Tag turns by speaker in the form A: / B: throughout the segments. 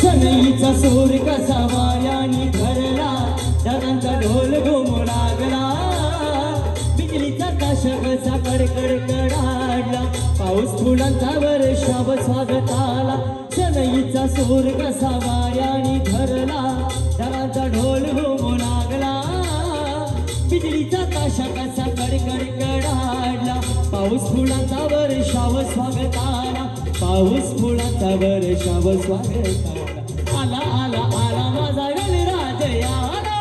A: सनईचा सूर कसा वाऱ्याने धरला, ढगांचा ढोल घुमू लागला, बिजलीचा ताश कसा कडकड कडाडला, पाऊस फुलांचा वर्षाव स्वागताला. सनईचा सूर कसा वाऱ्याने धरला, ढगांचा ढोल घुमू लागला, बिजलीचा ताश कसा कडकड कडाडला, पाऊस फुलांचा वर्षाव स्वागताला, पाऊस फुलांचा वर्षाव स्वागताला. आला आला आला माझा गणराज आला.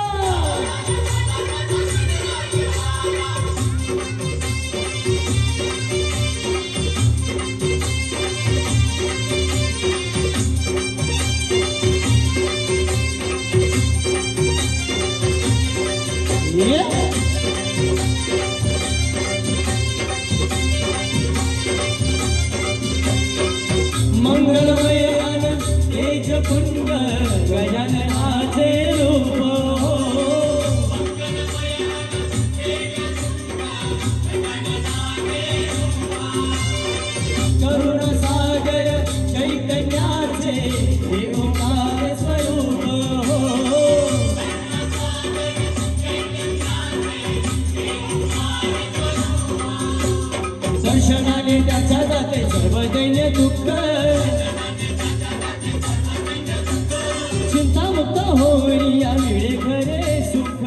A: मंगलमय तेज पुंग गजाननाचे रूप, करुण सागर चैतन्याचे हे ओंकार स्वरूप, दर्शनाने त्याच्या जाते सर्व दैन्य दुःख, चिंतामुक्त होई या मिळे खरे सुख,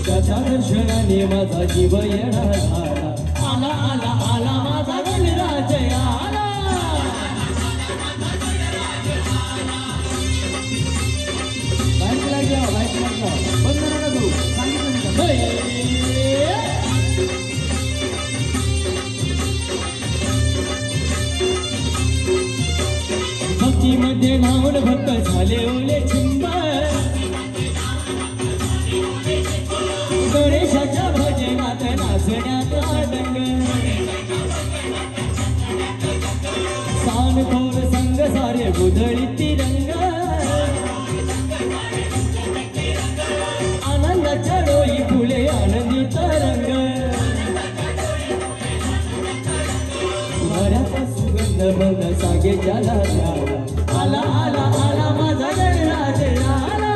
A: त्याच्या दर्शनाने माझा जीव येणा झाला. आला आला आला माझा गणराज आला. बाईक लागला बंद नका करू, सांगितलं भक्तीमध्ये नावून भक्त झाले ओले चिंब, गणेशाच्या भजनात नाचण्यात आनंद, सानखोर संग सारे बुधळी तिरंग, आनंदाच्या डोई फुले आनंदी तरंग, वाऱ्याचा सुगंध बघ सागे ज्याला द्यावा. आला आला आला माझा गणराज आला.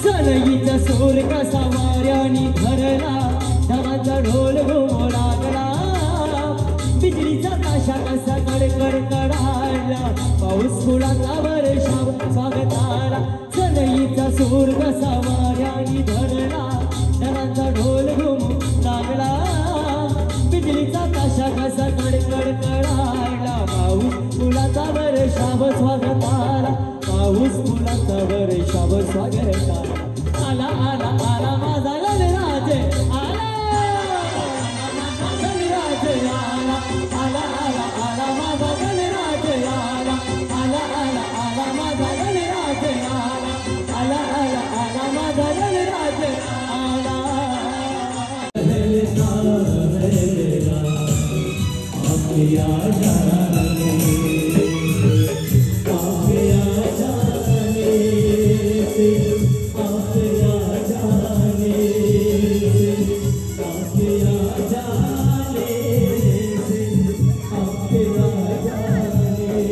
A: सनईचा सूर कसा वाऱ्याने धरला, ढगांचा ढोल घुमू लागला, बिजलीचा ताशा कसा कडकड कडाडला, पाऊस फुलांचा वर्षाव स्वागताला. सनईचा सूर कसा वाऱ्याने धरला, ढगांचा ढोल घुमू लागला, बिजलीचा ताशा कसा कडकड कडाडला, पाऊस फुलांचा वर्षाव स्वागताला, पाऊस फुलांचा वर्षाव स्वागताला. आला आला आला माझा गणराज आला. गणराज आला. आला आला आला माझा गणराज आला. आला आला आला माझा गणराज आला. आला आला आला माझा गणराज आला. या जाने आप या जाने से आप या जाने आप या जाने से आप या जाने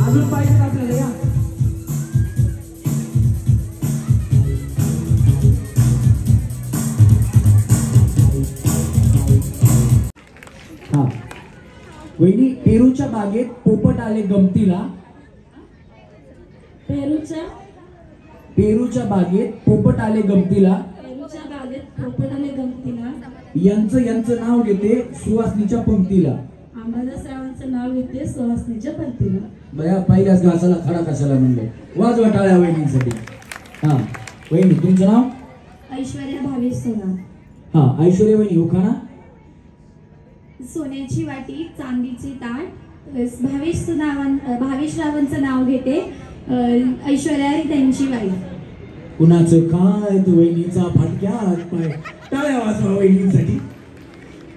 A: अजून पाहिजे आपल्याला या हा वहिनी पेरूच्या बागेत पोपट आले गमतीला पेरूच्या बागेत पोपट आले गमतीला यांचं नाव घेते सुवासनीच्या पंक्तीला
B: आम्हाला श्रावणचं नाव घेते सुवासनीच्या पंक्तीला
A: बया पहिल्याच घासाला खडा कशाला म्हणले वाजवा टाळ्या वहिनींसाठी हा वहिनी तुमचं नाव
B: ऐश्वर्या भावेश सोनार
A: हा ऐश्वर्या वहिनी उखाणा
B: सोन्याची वाटी चांदीची ताट भावेश रावांचं नाव घेते ऐश्वर्या त्यांची वाईफ
A: कुणाचं काय तू वहिनीचा फाटक्यात पाय टाळ्या वाजवा वहिनींसाठी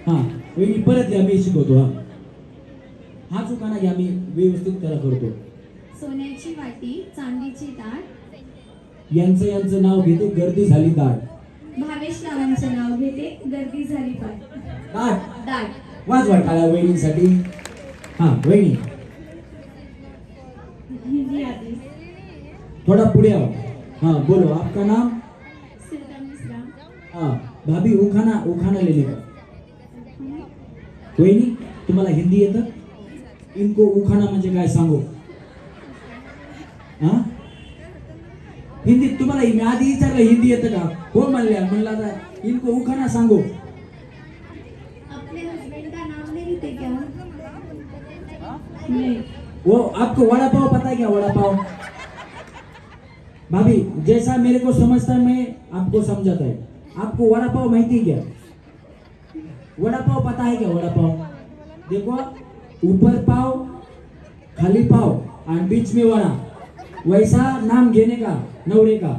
A: हा वहिनी परत या मी शिकवतो हा चुकाना घ्या मी व्यवस्थित त्याला करतो
B: सोन्याची वाटी चांदीची ताट
A: यांचं नाव घेते गर्दी झाली दाट
B: भावेश रावांचं नाव घेते गर्दी झाली
A: दाट
B: दाट
A: वाजवा टाळ्या वहिनींसाठी हा वहिनी
B: हिंदी आती
A: थोड़ा पुढे आओ हाँ बोलो आपका नाम
B: सिरका मिश्रा
A: हाँ भाभी उखाना लेने का वहिनी तुम्हाला हिंदी येतं इनको उखाणा म्हणजे काय सांगू हा हिंदी तुम्हाला मी आधी विचारलं हिंदी येतं का हो म्हणला तर इनको उखाणा सांगू
B: अपने हस्बैंड का नाम नहीं लेते क्या नहीं
A: वो आपको वड़ा पाव पता है क्या वड़ा पाव भाभी जैसा मेरे को समझता है मैं आपको समझाता है आपको वड़ा पाव माहिती है क्या वड़ा पाव पता है क्या वड़ा पाव देखो ऊपर पाव खाली पाव और बीच में वड़ा वैसा नाम घेने का नवरे का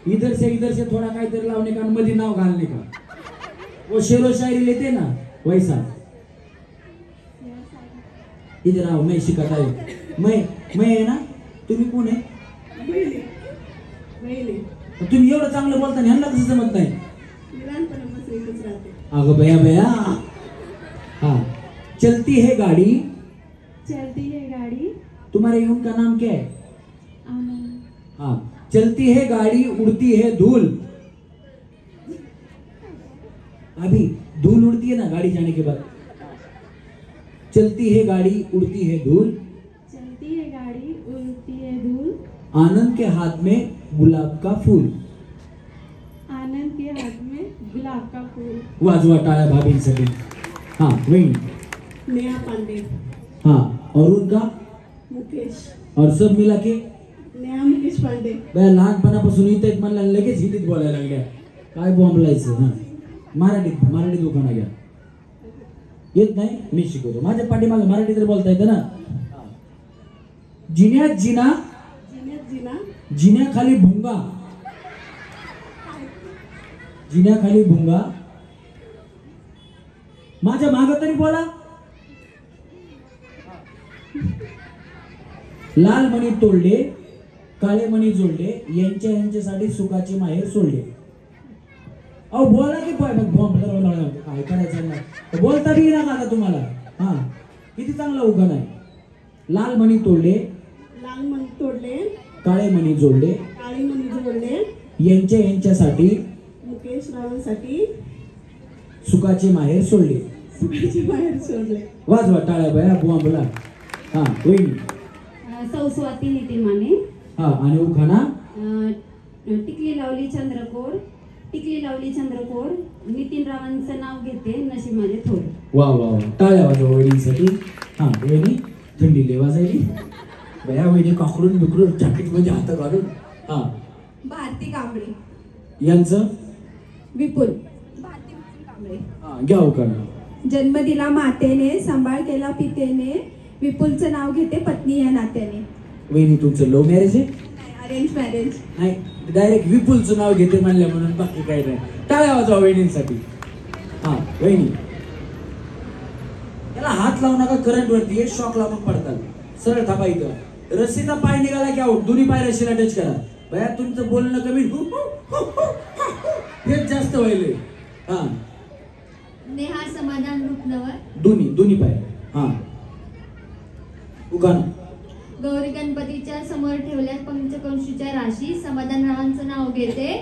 A: इधर से थोड़ा काहीतरी लावने का मधी नाव घालने का वो शेरो शायरी लेते ना वैसा इधर आओ मैं सिखाता हूँ मैं है ना तुम्ही कोण आहे तुम्ही एवढं चांगलं बोलता ह्यांना कसं जमत नाही अगं बया हाँ चलती है गाड़ी तुम्हारे उनका नाम क्या है हाँ चलती है गाड़ी उड़ती है धूल अभी धूल उड़ती है ना गाड़ी जाने के बाद चलती है गाड़ी उड़ती है धूल आनंद के हाथ में गुलाब का फूल वाजवा टाळ्या भाभींसाठी हाँ वही
B: नेहा पांडे
A: हाँ और उनका
B: मुकेश
A: और सब मिला के
B: नेहा मुकेश पांडे
A: बया लहानपणापासून इथं म्हणला लगेच हिंदीत बोलायला लागल्या काय बोंबलायचं हा मराठीत उखाणा घ्या येत नाही मी शिकवतो माझ्या पाठीमागे मराठी तर बोलता येतं ना जिन्यात जिना जिन्याखाली भुंगा जिन्याखाली भुंगा माझ्या माग तरी बोला लाल मणी तोडले काळे मणी जोडले यांच्यासाठी सुखाचे माहेर सोडले अहो बोला की काय करायचं नाही बोलता बी ना आता तुम्हाला हा किती चांगला उखाणा आहे लाल मणी तोडले काळे मणी जोडले यांच्यासाठी
B: मुकेश रावांसाठी
A: सुखाचे माहेर सोडले वाजवा टाळ्या बया बुवा बोला हा होईल
B: सौ स्वाती नितीन माने
A: हा आणि उखाणा
B: टिकली लावली चंद्रकोर
C: टिकली लावली चंद्रकोर, नितीन रावांचं नाव घेते, नशीब माझे थोर.
A: वा वा वा, टाळ्या वाजवा वहिनीसाठी. हा वहिनी थंडी लय वाजायली बया. वहिनी काकडून बिकडून जॅकेट मध्ये हात घालून. हा
C: भारती कांबळे.
A: यांचं
C: विपुल. भारती विपुल कांबळे.
A: हा घ्या उकार.
C: जन्म दिला मातेने, सांभाळ केला पितेने, विपुलचं नाव घेते पत्नी या नात्याने.
A: वहिनी तुमचं लव्ह मॅरेज आहे?
C: Arrange marriage.
A: नाही, डायरेक्ट विपुलचं नाव घेते म्हणल्या म्हणून, बाकी काही नाही. टाळ्या वाजवा वहिनींसाठी. हा वहिनी, त्याला हात लावू नका, करंट वरती शॉक लागून पडतात. सरळ थांबा इथं. रस्सीचा पाय निघाला की आऊट. दोन्ही पाय रस्सीला टच करा. भया तुमचं बोलणं कमी, हेच जास्त व्हायलंय. हा
B: नेहा समाधान रूपनवर.
A: दोन्ही पाय. हा उगान.
B: गौरी गणपतीच्या समोर ठेवल्या पंचकंशीच्या राशी, समाधान रावांचं नाव घेते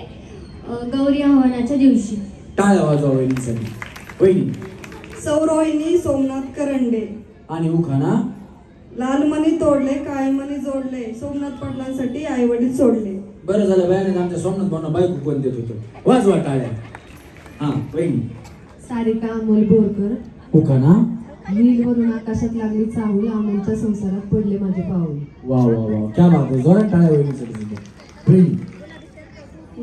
B: गौरी आव्हानाच्या दिवशी.
A: टाळ्या वाजवा वहिनीसाठी. वहिनी.
C: सौरोहिणी सोमनाथ करंडे.
A: आणि उखाना.
C: लाल मणी तोडले, काळे मणी जोडले, सोमनाथ पाटलांसाठी आई वडील सोडले.
A: बरं झालं बयाने आमच्या सोमनाथ भाऊंना बायको कोण देत होतो. वाजवा टाळ्या. हा वहिनी.
C: सारिका अमोल बोरकर.
A: उखाना.
C: नीलवरून आकाशात लागली चाहूल, अमोलच्या संसारात पडले माझे पाऊल.
A: वा वा वा, क्या बात आहे. जोरात टाळ्या वहिनीसाठी. प्रेम.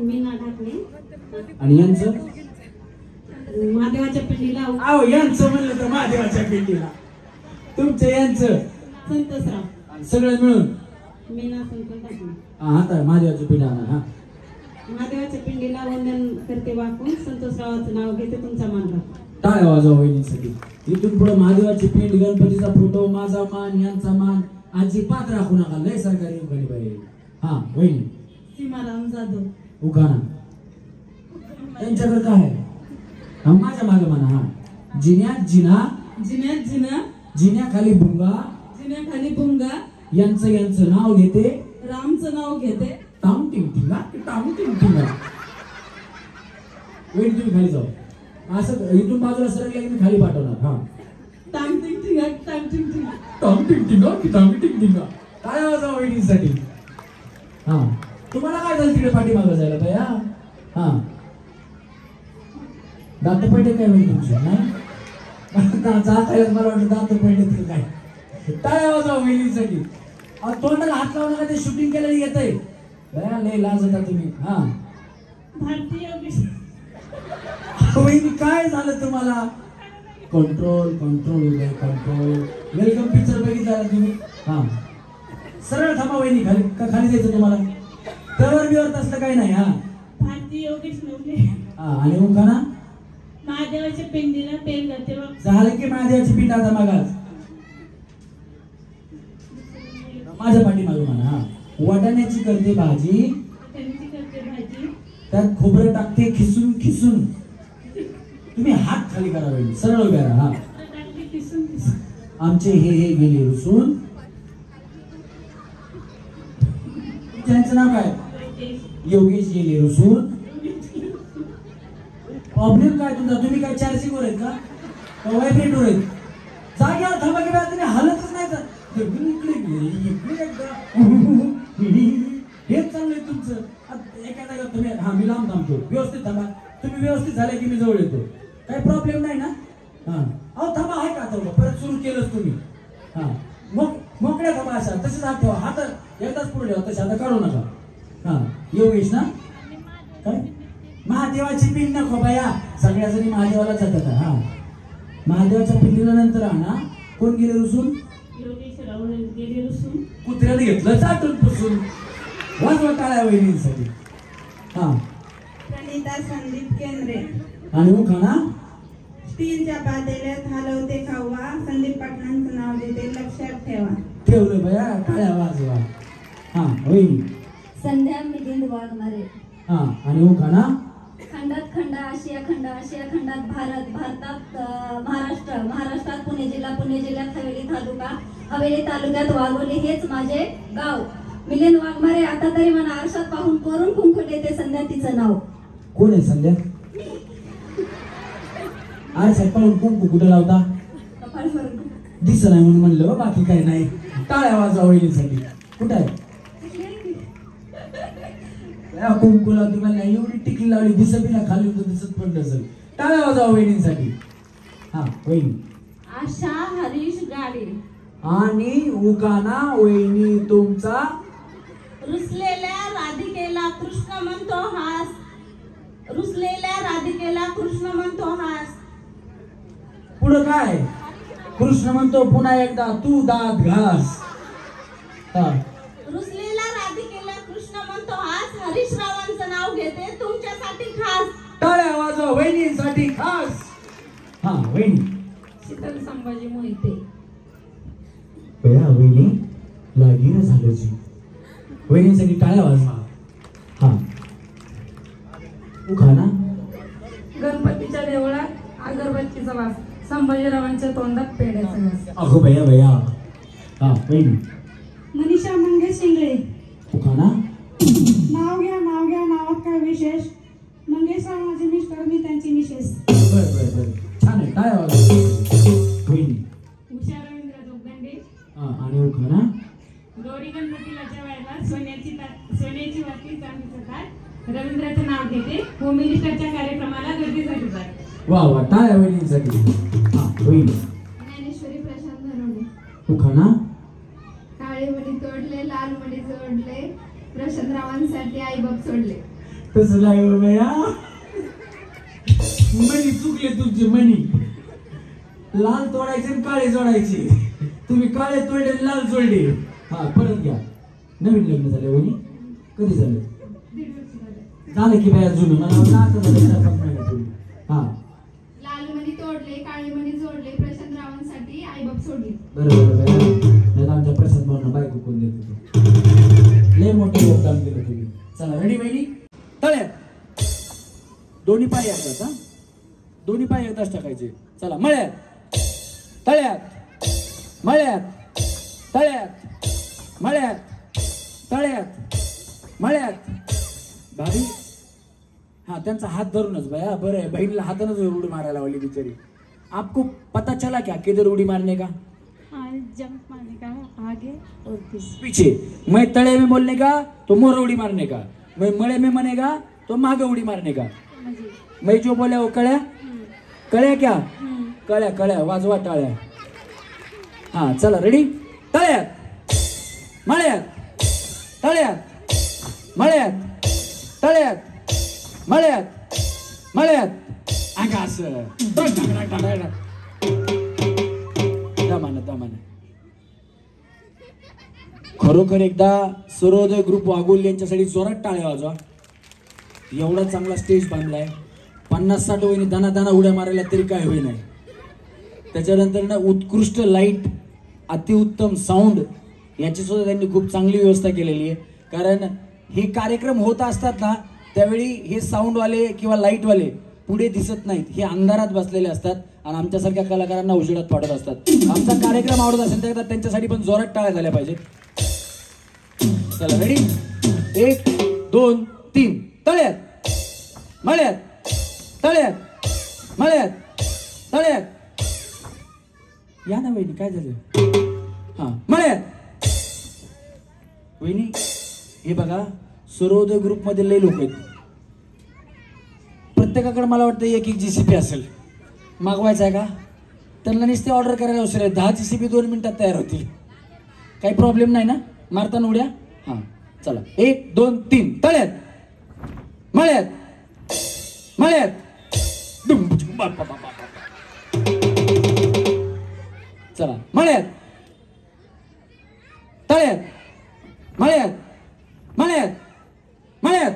C: मीना ढाकणे.
A: आणि यांचं.
C: महादेवाच्या पिंडीला
A: आहो यांचं म्हणलं तर महादेवाच्या पिंडीला. तुमचं यांचं.
C: संतोषराव.
A: सगळं मिळून.
C: मीना संतोष ढाकणे.
A: हा आता महादेवाच्या पिंडा. हा
C: महादेवाच्या पिंडीला वंदन करते वाकून, संतोषरावाचं नाव घेते, तुमचा मान राखून.
A: टाळ्या वाजवा वहिनीसाठी. इथून पुढे महादेवाची पिंड, गणपतीचा फोटो, माझा मान, यांचा मान अजिबात राखू नका. लय सरकारी उखाणी पाहिजे. हा वहिनी.
C: सीमाराम जाधव.
A: उखाणा. त्यांच्याकडे काय आहे? हा माझ्या मागे म्हणा. हा जिन्यात जिना,
C: जिन्यात जिना,
A: जिन्याखाली भुंगा,
C: जिन्याखाली भुंगा,
A: यांचं नाव घेते,
C: रामचं नाव घेते.
A: टांग टिंग टिंगा, टांग टिंग टिंगा. वहिनी तुम्ही खाली जाऊ. असं इथून बाजूला सरकल्या की मी खाली पाठवणार. हा
C: टांग टिंग टिंगा, टांग टिंग टिंगा,
A: टांग टिंग टिंगा, टांग टिंग टिंगा. काय वाजवा वहिनीसाठी. हा तुम्हाला काय झालं तिकडे पाठीमागं जायला बया. हा दात पडले काय होईल तुमचे? नाही जाता मला वाटतं दात पडले काय. टाळ्या वाजवा वहिनीसाठी. तोंडाला हात लावू नका, ते शूटिंग केलेलं येतंय. बया लय लाज होता तुम्ही. हा
C: भारतीय
A: वहिनी काय झालं तुम्हाला? Control control control. Welcome picture बघितला तुम्ही? हा सरळ थांबा वहिनी. खाली खाली जायचं तुम्हाला. तवर बिवर तसलं काही नाही. हा
C: भारतीय योगेश नवले.
A: हा आणि उखाणा.
C: महादेवाच्या पिंडीला तेल जाते.
A: झालं की महादेवाची पिंड. आता मागास माझ्या पाठीमागे म्हणा. हा वाटाण्याची करते भाजी,
C: करते भाजी,
A: त्यात खोबरं टाकते खिसून खिसून. तुम्ही हात खाली करा वहिनी, सरळ उभ्या राहा. हा आमचे हे गेले रुसून. त्यांचं नाव काय? योगेश गेले रुसून. प्रॉब्लेम काय तुमचा? तुम्ही काय चार्जिंग वर आहेत का व्हायब्रेटर आहेत? जागेवर थांबा की तुम्ही हलतच नाही तर हेच चाललंय तुमचं. एका जागेवर तुम्ही. हा मी लांब थांबतो. व्यवस्थित थांबा. तुम्ही व्यवस्थित झाले की मी जवळ येतो. काही प्रॉब्लेम नाही ना? हा अहो थांबा. आहे का आता परत सुरू केलंच तुम्ही? हा मोकळ्या थांबा. अशा तसेच हात ठेवा. हात एकदाच पुढे ठेवा, तसे आता काढू नका. हा योगेश ना? काय महादेवाची पिंड नको बाया. सगळ्या जणी महादेवाला जातात. हा महादेवाच्या पिंडीला नंतर आणा. कोण गेले रुसून?
C: गेले रुसून.
A: कुत्र्याने घेतलं चाटून पुसून. वाजवा टाळ्या वहिनींसाठी. हा
C: प्रणिता संदीप केंद्रे.
A: आणि उखाणा.
C: स्टीलच्या पातेल्यात हलवते खावा, संदीप पाटलांचं नाव देते, लक्षात ठेवा.
A: ठेवलं बया. टाळ्या वाजवा. हा वहिनी.
B: संध्या मिलिंद वाघमारे.
A: हा आणि उखाणा.
B: खंडात खंड, आशिया खंड, आशिया खंडात भारत, भारतात महाराष्ट्र, महाराष्ट्रात पुणे जिल्हा, पुणे जिल्ह्यात हवेली तालुका, हवेली तालुक्यात वाघोली, हेच माझे गाव. मिलिंद वाघमारे. आता तरी मला आरशात पाहून करून कुंकू देते संध्या तिचं नाव.
A: कोण आहे संध्या? आरशात पाहून कुंकू कुठे लावता? दिसत नाही म्हणून म्हणलं, बाकी काही नाही. टाळ्या वाजवा वहिनीसाठी. कुठे आहे? कुंकू लावती मला एवढी टिकली लावली दिसत बी ना खाली तर दिसत पण नसेल. टाळ्या वाजवा वहिनींसाठी. हा वहिनी.
C: आशा हरीश गाडे.
A: आणि उगाना वहिनी तुमचा.
C: रुसलेल्या राधिकेला कृष्ण म्हणतो हास. रुसलेल्या राधिकेला कृष्ण म्हणतो हास.
A: पुढं काय कृष्ण म्हणतो पुन्हा एकदा तू दात घास. हा.
C: रुसलेल्या राधिकेला कृष्ण म्हणतो हास. हरीश रावांचं नाव घेते तुमच्यासाठी खास.
A: टाळ्या वाजवा वहिनींसाठी खास. हा वहिनी.
C: शीतल संभाजी मोहिते.
A: वहिनी लागीर झालं जी. वहिनींसाठी टाळ्या वाजवा. हा. उखाणा.
C: गणपतीच्या देवळात अगरबत्तीचा वास. संभाजीरावांच्या तोंडात पेढ्याचा वास.
A: अगो भैया भैया. हा वहिनी.
C: मनीषा मंगेश शिंगळे.
A: उखाणा.
C: नाव घ्या नावात काय विशेष. मंगेशराव माझे मिस्टर मी त्यांची मिसेस.
A: बर बर बर छान आहे. टाळ्या वाजवा वहिनी.
C: उषा रवींद्र जोगदंडे.
A: हा आणि उखाणा.
C: गौरी गणपतीला जेवायला सोन्याची वाटी चांदीचं ताट. रवींद्राचं नाव घेते होम मिनिस्टरच्या कार्यक्रमाला गर्दीसाठी जात.
A: वा वा टाळ्या वहिनींसाठी. हा वहिनी.
C: ज्ञानेश्वरी प्रशांत धनवडे.
A: उखाणा.
C: काळे मणी तोडले लाल मणी जोडले. प्रशांतरावांसाठी आईबाप सोडले.
A: तसं नाही हो भैया. मणी चुकले तुमचे मणी. लाल तोडायचे आणि काळे जोडायचे. तुम्ही काळे तोडले आणि लाल जोडले. हा परत घ्या. नवीन लग्न झाले वहिनी. कधी झालं.
C: 1.5 वर्ष झाले.
A: झालं की बाया जुनं मला वाटलं आता झालं. हा
C: लाल मणी तोडले काळे मणी जोडले. प्रशांतरावांसाठी आईबाप सोडले.
A: बरोबर नाही आमच्या प्रसाद भावना बायको कोण देत होतो. लय मोठं योगदान केलं तुम्ही. चला रेडी वहिनी. तळ्यात दोन्ही पाय एकदाच. हा दोन्ही पाय एकदाच टाकायचे. चला मळ्यात तळ्यात मळ्यात तळ्यात मळ्यात तळ्यात मळ्यात. भाभी. हाँ त्यांचा हात धरूनच भैया. बरं आहे बहिणीला हातानच उडी मारायला लावली बिचारी. आपको पता चला क्या किधर उड़ी मारने का.
C: जंप मारने का आगे और
A: पीछे. मैं तड़े में बोलने का तो मोर उड़ी मारने का. मैं मड़े में मनेगा तो मागे उड़ी मारने का. मैं जो बोले वो कळ्या. कळ्या क्या. कळ्या कळ्या वाजवा टाळ्या. हा चला रेडी. तळ्यात मळ्यात तळ्यात मळ्यात तळ्यात मळ्यात मळ्यात. आकाश दमानं. खरोखर एकदा सर्वोदय ग्रुप वाघोली यांच्यासाठी जोरात टाळ्या वाजवा. एवढा चांगला स्टेज बांधलाय. 50-60 वहिनी दाना उड्या मारायला तरी काय होई नाही. त्याच्यानंतर ना उत्कृष्ट लाईट अतिउत्तम साऊंड याची सुद्धा त्यांनी खूप चांगली व्यवस्था केलेली आहे. कारण हे कार्यक्रम होत असतात ना त्यावेळी हे साऊंडवाले किंवा लाईटवाले पुढे दिसत नाहीत. हे अंधारात बसलेले असतात आणि आमच्यासारख्या कलाकारांना उजेडात पाडत असतात. आमचा कार्यक्रम आवडत असेल तर त्यांच्यासाठी पण जोरात टाळ्या झाल्या पाहिजेत. चला रेडी. 1 2 3 तळ्यात मळ्यात तळ्यात मळ्यात तळ्यात. या ना वहिनी काय झालं. हा मळ्यात. वहिनी हे बघा सर्वोदय ग्रुप मध्ये लय लोक आहेत. प्रत्येकाकडे मला वाटतं एक GCP असेल. मागवायचं आहे का. त्यांना नुसते ऑर्डर करायला उशीर आहे. 10 GCP 2 मिनिटात तयार होतील. काही प्रॉब्लेम नाही ना मारताना उड्या. हा चला 1 2 3 तळ्यात मळ्यात मळ्यात. चला मळ्यात तळ्यात मळ्यात मळ्यात मळ्यात.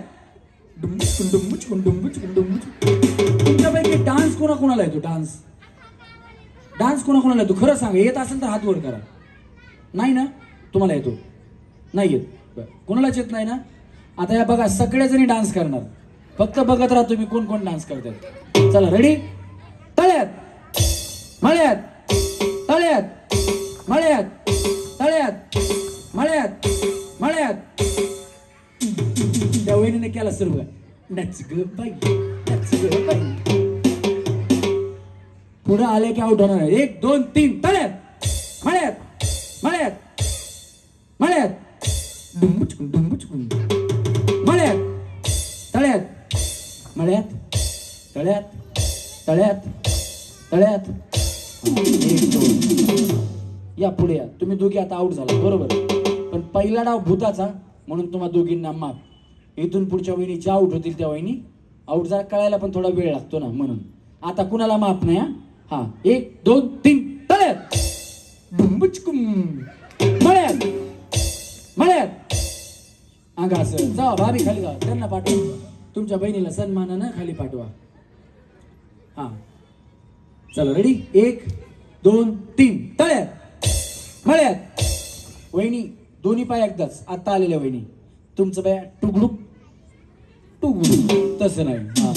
A: तुमच्यापैकी डान्स कोणाला येतो. डान्स कोणाला येतो खरं सांगा. येत असेल तर हात वर करा. नाही ना तुम्हाला येतो. नाही येत. कोणालाच येत नाही ना. आता या बघा सगळेजणी डान्स करणार. फक्त बघत राहा तुम्ही कोण कोण डान्स करतात. चला रेडी. तळ्यात मळ्यात तळ्यात मळ्यात तळ्यात मळ्यात मळ्यात. त्या वहिनीने केला सर्व. नच ग बाई नच ग बाई. पुढे आले की आउट होणार. 1 2 3 तळ्यात मळ्यात मळ्यात मळ्यात. मळ्यात मळ्यात तळ्यात तळ्यात तळ्यात. एक दोन. या पुढे या. तुम्ही दोघी आता आउट झाला बरोबर, पण पहिला डाव भूताचा म्हणून तुम्हा दोघींना माफ. इथून पुढच्या वहिनी ज्या आउट होतील त्या वहिनी आउट जरा कळायला पण थोडा वेळ लागतो ना, म्हणून आता कुणाला माफ नाही. हा 1 2 3 तळ्यात बुंबुचकुम. मळ्यात मळ्यात. अंगा असं जा. भाभी खाली जा. त्यांना पाठवा. तुमच्या बहिणीला सन्मानानं खाली पाठवा. हा चला रेडी. 1 2 3 तळ्यात मळ्यात. वहिनी दोन्ही पाय एकदाच. आता आलेल्या वहिनी तुमचं पाय टुकडुक टुकडुक तसं नाही. हा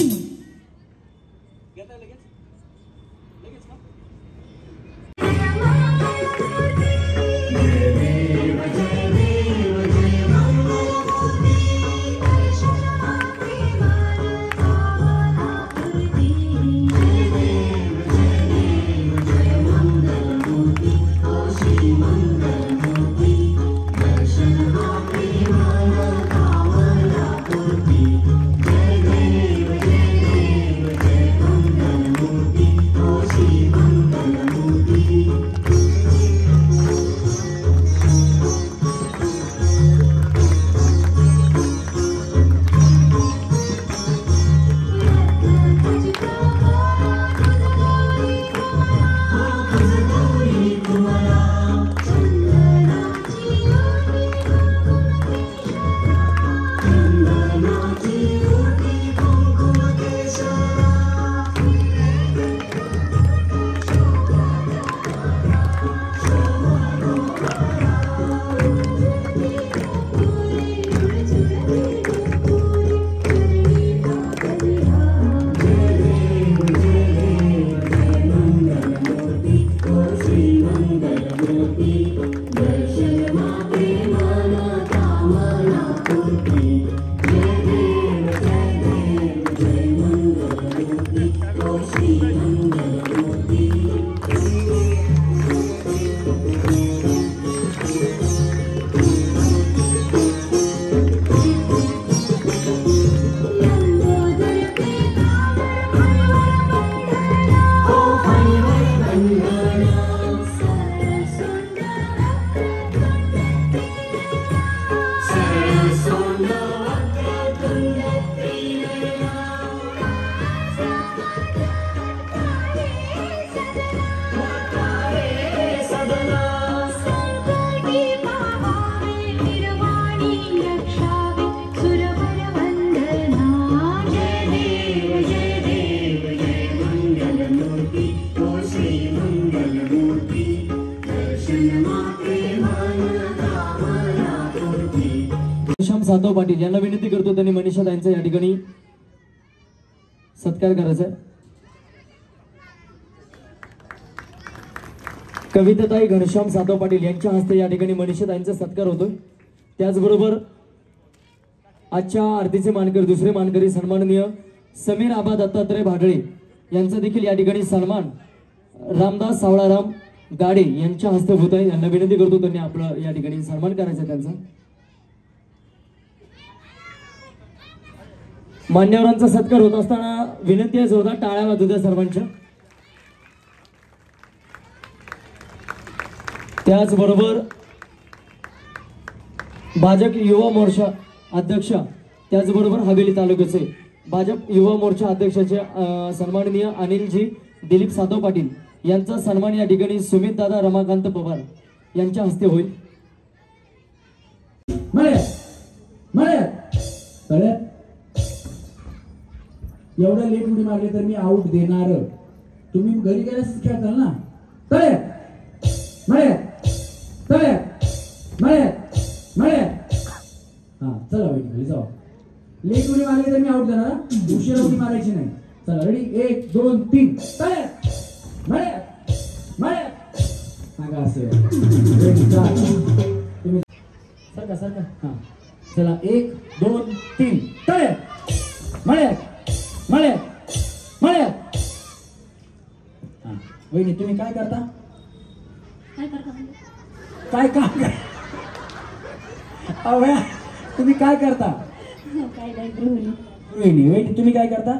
D: साधव पाटील यांना विनंती करतो त्यांनी मनीषा ताईंचा या ठिकाणी सत्कार करायचा. कविताताई घनश्याम साधव पाटील यांच्या हस्ते या ठिकाणी मनीषा ताईंचा सत्कार होतोय. त्याचबरोबर आजच्या आरतीचे मानकरी दुसरे मानकरी सन्माननीय समीर आबा दत्तात्रय भाडळे यांचा देखील या ठिकाणी सन्मान रामदास सावळाराम गाडे यांच्या हस्ते होत आहे. यांना विनंती करतो त्यांनी आपलं या ठिकाणी सन्मान करायचा त्यांचा. मान्यवरांचा सत्कार होत असताना विनंती आहे जोरदार टाळ्या वाजू द्या सर्वांच्या. त्याचबरोबर भाजप युवा मोर्चा अध्यक्ष त्याचबरोबर हवेली तालुक्याचे भाजप युवा मोर्चा अध्यक्षाचे सन्माननीय अनिलजी दिलीप साधव पाटील यांचा सन्मान या ठिकाणी सुमित दादा रमाकांत पवार यांच्या हस्ते होईल.
A: एवढं लेट उडी मारले तर मी आउट देणार. तुम्ही घरी गेल्यास खेळताल ना. हा चला बाई खाली जाऊ. लेट उडी मारली तर मी आउट देणार. उशिरा उडी मारायची नाही. चला रेडी 1 2 3 सांगा असं. तुम्ही सारखा सारखा. हा चला 1 2 3 हा वहिनी तुम्ही काय करता? काय काम तुम्ही काय करता?
B: काय नाही गृहिणी.
A: वहिनी वहिनी तुम्ही काय करता?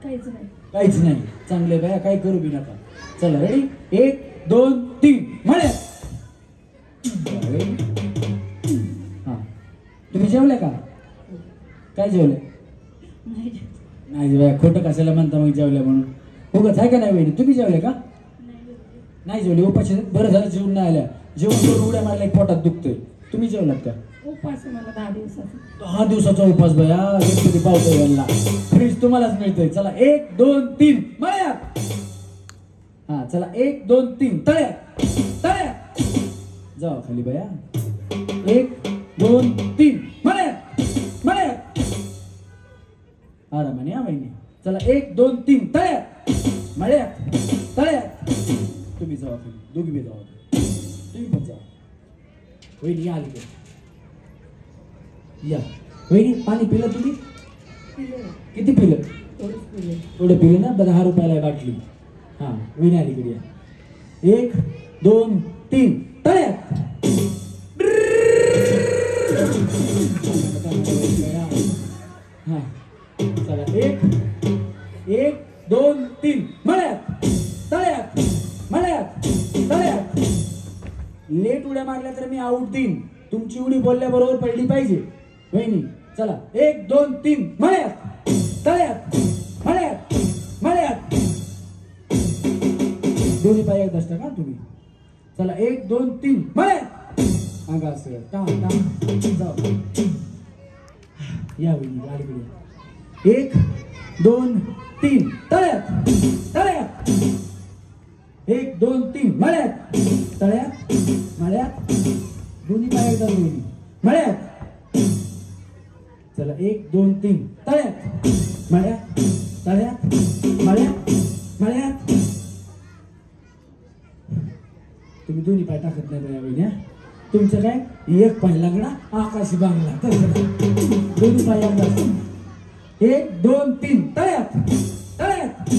B: काहीच नाही.
A: काहीच नाही. चांगले बाया काय करू बी नका. चला रेडी 1 2 3 म्हणे. हा तुम्ही जेवले का? काय जेवले? नाही बाया खोटं कशाला म्हणता मग जेवल्या म्हणून. उगाच आहे का नाही वहिनी? तुम्ही जेवले का? नाही जेवले. उपाशी बरं झालं जेवून नाही आल्या. जेवण करून उड्या मारल्या पोटात दुखतोय. तुम्ही जेवलात का?
C: उपास आहे मला 10 दिवसाचा.
A: 10 दिवसाचा उपास बया. गणपती पावतो यांना फ्रीज तुम्हालाच मिळतोय. चला 1 2 3 मळ्यात. हा चला 1 2 3 तळ्यात तळ्यात जावा खाली बया. 1 2 3 मळ्यात मळ्यात. आरामाने या वहिनी. चला 1 2 3 तळ्यात मळ्यात तळ्यात. तुम्ही जावा खाली. दोघी बी जावा. तुम्ही पण जावा. वहिनी या आली या. वहिनी पाणी पिलं तुम्ही? किती पिलं? थोडं पिलं ना. 10 रुपयाला आहे बाटली. हा वहिनी अलीकडे या. 1 2 3 तळ्यात. हा चला 1 2 3 मळ्यात तळ्यात मळ्यात तळ्यात. लेट उड्या मारल्या तर मी आऊट देईन. तुमची उडी बोलल्याबरोबर पडली पाहिजे वहिनी. चला 1 2 3 मळ्यात तळ्यात मळ्यात मळ्यात. दोन्ही पाय एकदाच टाका तुम्ही. चला 1 2 3 मळ्यात. अंगा असं टाम जाऊ. या वहिनी गाडीकडे. 1 2 3 तळ्यात तळ्यात. 1 2 3 मळ्यात तळ्यात मळ्यात. दोन्ही पाय एकदा वहिनी मळ्यात. चला 1 2 3 तळ्यात मळ्यात तळ्यात मळ्यात मळ्यात. तुम्ही दोन्ही पाय टाकत नाही बया वहिनी. तुमचं काय एक पाय लागला आकाशी बांगला. दोन्ही पाय एकदा. 1 2 3 तळ्यात तळ्यात.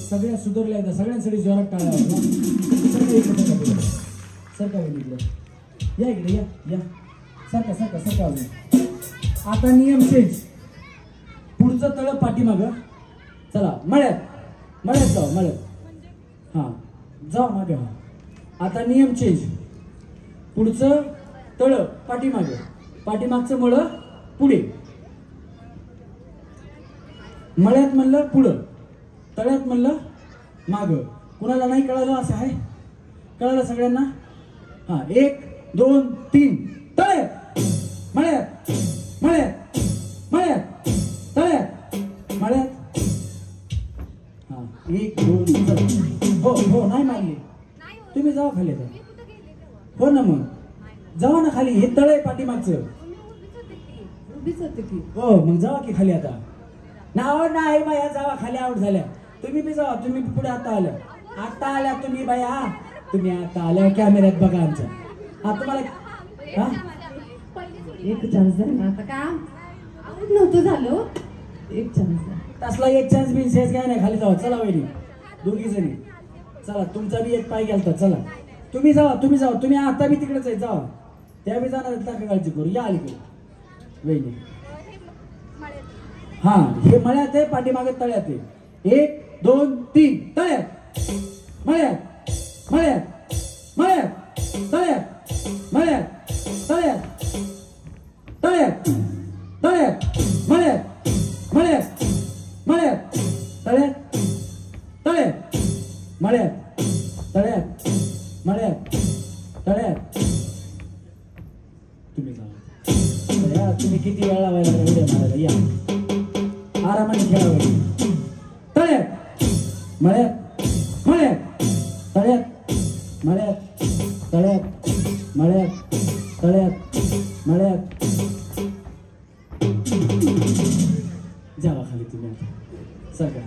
A: सगळ्या सुधारल्या एकदा. सगळ्यांसाठी जोरात टाळ्या. सरका वहिनी या इकडे या या. सरका सरका सरका. आता नियम चेंज. पुढचं तळ पाठीमाग. चला मळ्यात मळ्यात जाऊ मळ्यात. हा जाऊ मागे. हा आता नियम चेंज. पुढचं तळ पाठीमाग पाठीमागचं मळ पुढे. मळ्यात म्हणलं पुढं तळ्यात म्हणलं माग. कुणाला नाही कळालं असं आहे? कळालं सगळ्यांना? हा 1 2 3 तळ्यात मळ्यात मळ्यात मळ्यात तळ्यात मळ्यात. हा 1 2 3. हो हो नाही मारली. तुम्ही जावा खाली. हो ना मग जावा ना खाली. हे तळ आहे पाठीमागचं. हो मग जावा की खाली. आता नाव नाही बाया जावा खाली. आउट झाल्या. तुम्ही बी जावा. तुम्ही पुढे आता आल्या. आता आल्या तुम्ही बाया. तुम्ही आता आल्या. कॅमेऱ्यात बघा आमच्या. हा तुम्हाला हा
C: एक चान्स द्या ना. आता का नव्हतं झालं. एक चान्स द्या.
A: तसला एक चान्स बिन्स काय नाही. खाली जावा. चला वहिनी दोघी जणी. चला तुमचा बी एक पाय गेलता. चला तुम्ही जावा तुम्ही जावा. तुम्ही आता बी तिकडेच आहे. जावा. त्यावेळी जाणार टाका काळजी करू. या अलीकडे वहिनी. हा हे मळ्यात आहे पाठीमागे तळ्यात आहे. 1 2 3 तळ्यात मळ्यात मळ्यात मळ्यात तळ्यात मळ्यात तळ्यात तळ्यात तळ्यात मळ्यात मळ्यात मळ्यात तळ्यात तळ्यात मळ्यात तळ्यात मळ्यात तळ्यात. तुम्ही जावा. तुम्ही किती वेळा लावायला उड्या मारायला. या आरामाने खेळावं. तळ्यात मळ्यात मळ्यात तळ्यात मळ्यात तळ्यात मळ्यात तळ्यात मळ्यात. जावा खाली तुम्ही आता. सगळं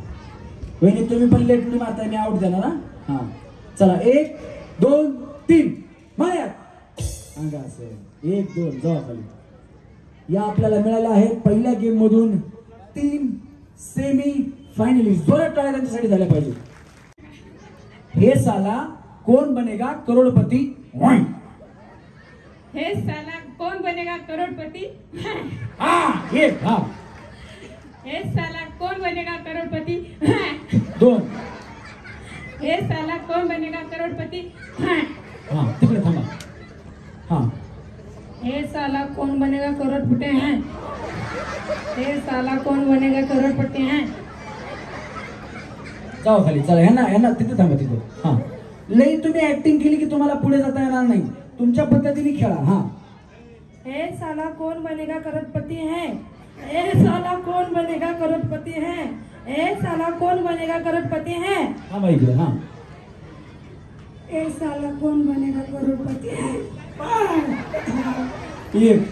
A: वहिनी तुम्ही पण लेट उडी मारताय. मी आउट देणार. हा चला 1 2 3 मळ्यात. अंगा असं 1 2 जावा खाली. या आपल्याला मिळाल्या आहेत पहिल्या गेम मधून 3 सेमी फायनलिस्ट. जोरात टाळ्या त्यांच्यासाठी झाल्या पाहिजे. हे साला कोण बनेगा करोडपती.
C: हे साला कौन बनेगा करोड़पति?
A: हाँ एक हाँ
C: हे साला कौन बनेगा करोड़पति?
A: 2
C: हे साला कौन बनेगा करोड़पति?
A: हाँ तिकडे थांबा हाँ
C: हे साला कौन बनेगा करोड़पति हैं? हे साला कौन बनेगा करोड़पति हैं?
A: जाओ खाली चला यांना तिथे थांबा तिथे हाँ लई तुम्ही ऍक्टिंग केली की तुम्हाला पुढे जाता येणार नाही तुमच्या पद्धतीने खेळा हाँ
C: हे साला कौन बनेगा करोड़पति हैं? हे साला कौन बनेगा करोड़पति हैं? हे साला कौन बनेगा करोड़पति हैं?
A: थांबा इकडे हाँ
C: हे साला कौन बनेगा करोड़पति हैं?
A: एक